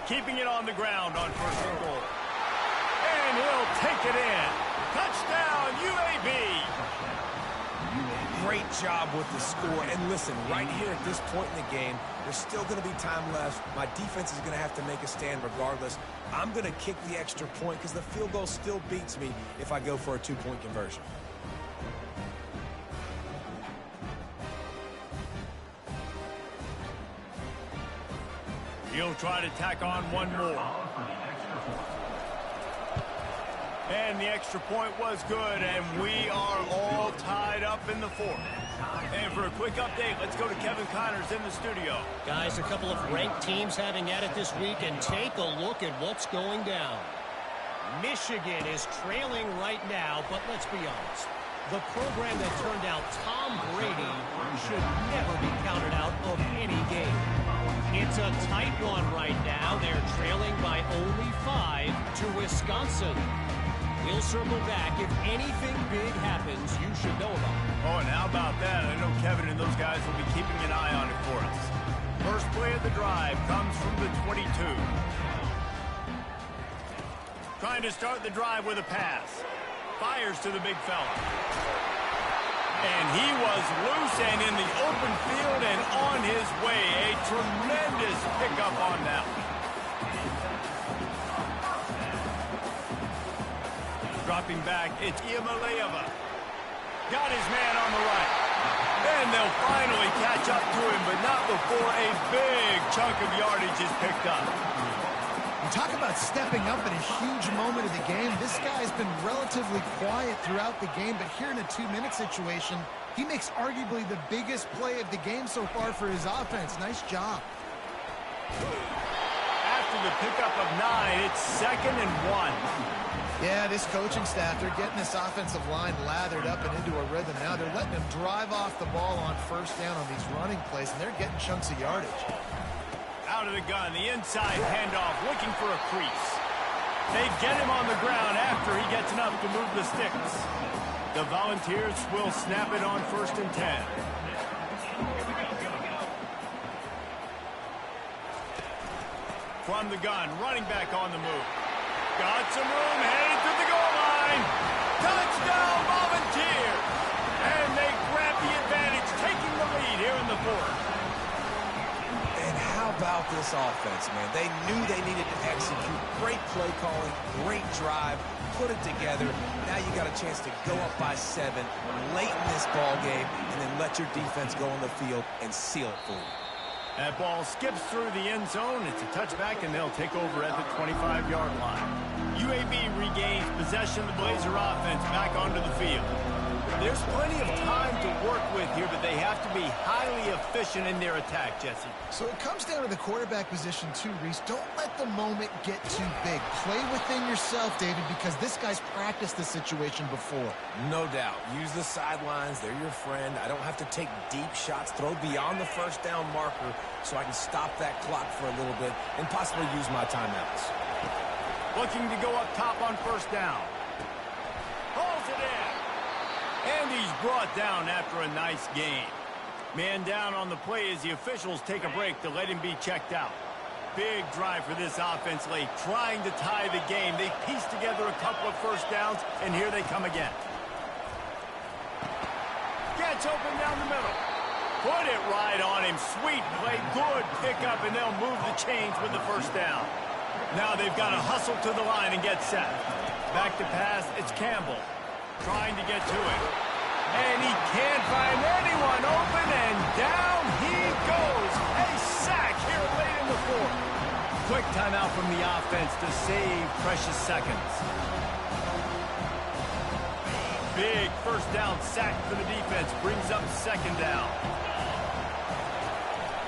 [SPEAKER 1] Keeping it on the ground on 1st and goal. And he'll take it in. Touchdown, UAB!
[SPEAKER 2] Great job with the score. And listen, right here at this point in the game, there's still going to be time left. My defense is going to have to make a stand regardless. I'm going to kick the extra point because the field goal still beats me if I go for a 2-point conversion.
[SPEAKER 1] He'll try to tack on one more. And the extra point was good, and we are all tied up in the 4th. And for a quick update, let's go to Kevin Connors in the studio.
[SPEAKER 5] Guys, a couple of ranked teams having at it this week, and take a look at what's going down. Michigan is trailing right now, but let's be honest. The program that turned out Tom Brady should never be counted out of any game. It's a tight one right now. They're trailing by only 5 to Wisconsin. We'll circle back. If anything big happens, you should know about it.
[SPEAKER 1] Oh, and how about that? I know Kevin and those guys will be keeping an eye on it for us. First play of the drive comes from the 22. Trying to start the drive with a pass. Fires to the big fella. And he was loose and in the open field and on his way. A tremendous pickup on that one. Dropping back, it's Iamaleava. Got his man on the right. And they'll finally catch up to him, but not before a big chunk of yardage is picked up.
[SPEAKER 6] Talk about stepping up in a huge moment of the game. This guy's been relatively quiet throughout the game, but here in a 2-minute situation, he makes arguably the biggest play of the game so far for his offense. Nice job.
[SPEAKER 1] After the pickup of 9, it's 2nd and 1.
[SPEAKER 6] Yeah, this coaching staff, they're getting this offensive line lathered up and into a rhythm now. They're letting them drive off the ball on 1st down on these running plays, and they're getting chunks of yardage.
[SPEAKER 1] Out of the gun, the inside handoff, looking for a crease. They get him on the ground after he gets enough to move the sticks. The Volunteers will snap it on 1st and 10. From the gun, running back on the move. Got some room, headed to the goal line. Touchdown, Volunteers! And they grab the advantage, taking the lead here in the 4th.
[SPEAKER 2] And how about this offense, man? They knew they needed to execute. Great play calling, great drive, put it together. Now you got a chance to go up by 7 late in this ball game and then let your defense go on the field and seal it for you.
[SPEAKER 1] That ball skips through the end zone. It's a touchback, and they'll take over at the 25-yard line. UAB regains possession of the Blazer offense back onto the field. There's plenty of time to work with here, but they have to be highly efficient in their attack, Jesse.
[SPEAKER 6] So it comes down to the quarterback position too, Reese. Don't let the moment get too big. Play within yourself, David, because this guy's practiced this situation before.
[SPEAKER 2] No doubt. Use the sidelines. They're your friend. I don't have to take deep shots. Throw beyond the 1st down marker so I can stop that clock for a little bit and possibly use my timeouts.
[SPEAKER 1] Looking to go up top on 1st down. Pulls it in. And he's brought down after a nice gain. Man down on the play as the officials take a break to let him be checked out. Big drive for this offense late, trying to tie the game. They pieced together a couple of 1st downs, and here they come again. Gets open down the middle. Put it right on him. Sweet play, good pickup, and they'll move the chains with the 1st down. Now they've got to hustle to the line and get set. Back to pass, it's Campbell. Trying to get to it. And he can't find anyone open, and down he goes. A sack here late in the fourth. Quick timeout from the offense to save precious seconds. Big first down sack for the defense. Brings up second down.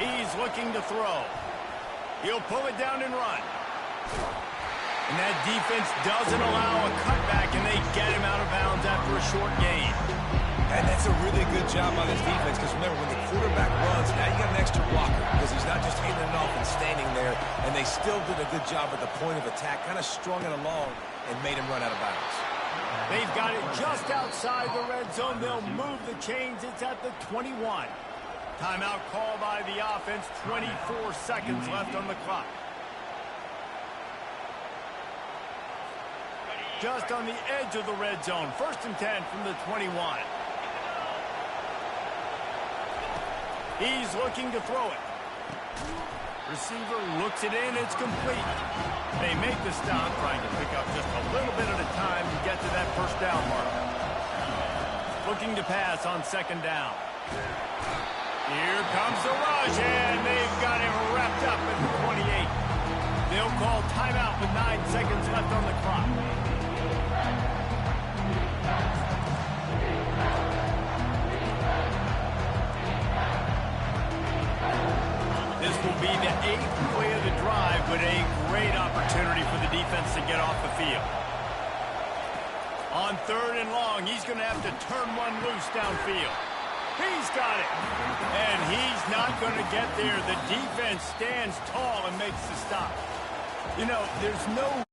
[SPEAKER 1] He's looking to throw. He'll pull it down and run. And that defense doesn't allow a cutback, and they get him out of bounds after a short gain.
[SPEAKER 2] And that's a really good job by this defense, because remember, when the quarterback runs, now you got an extra blocker, because he's not just handing it off and standing there, and they still did a good job at the point of attack, kind of strung it along and made him run out of bounds.
[SPEAKER 1] They've got it just outside the red zone. They'll move the chains. It's at the 21. Timeout call by the offense. 24 seconds left on the clock. Just on the edge of the red zone. 1st and 10 from the 21. He's looking to throw it. Receiver looks it in. It's complete. They make the stop, trying to pick up just a little bit at a time to get to that first down mark. Looking to pass on 2nd down. Here comes the rush, and they've got him wrapped up at the 28. They'll call timeout with 9 seconds left on the clock. This will be the 8th play of the drive, but a great opportunity for the defense to get off the field. On 3rd and long, he's going to have to turn one loose downfield. He's got it. And he's not going to get there. The defense stands tall and makes the stop. You know, there's no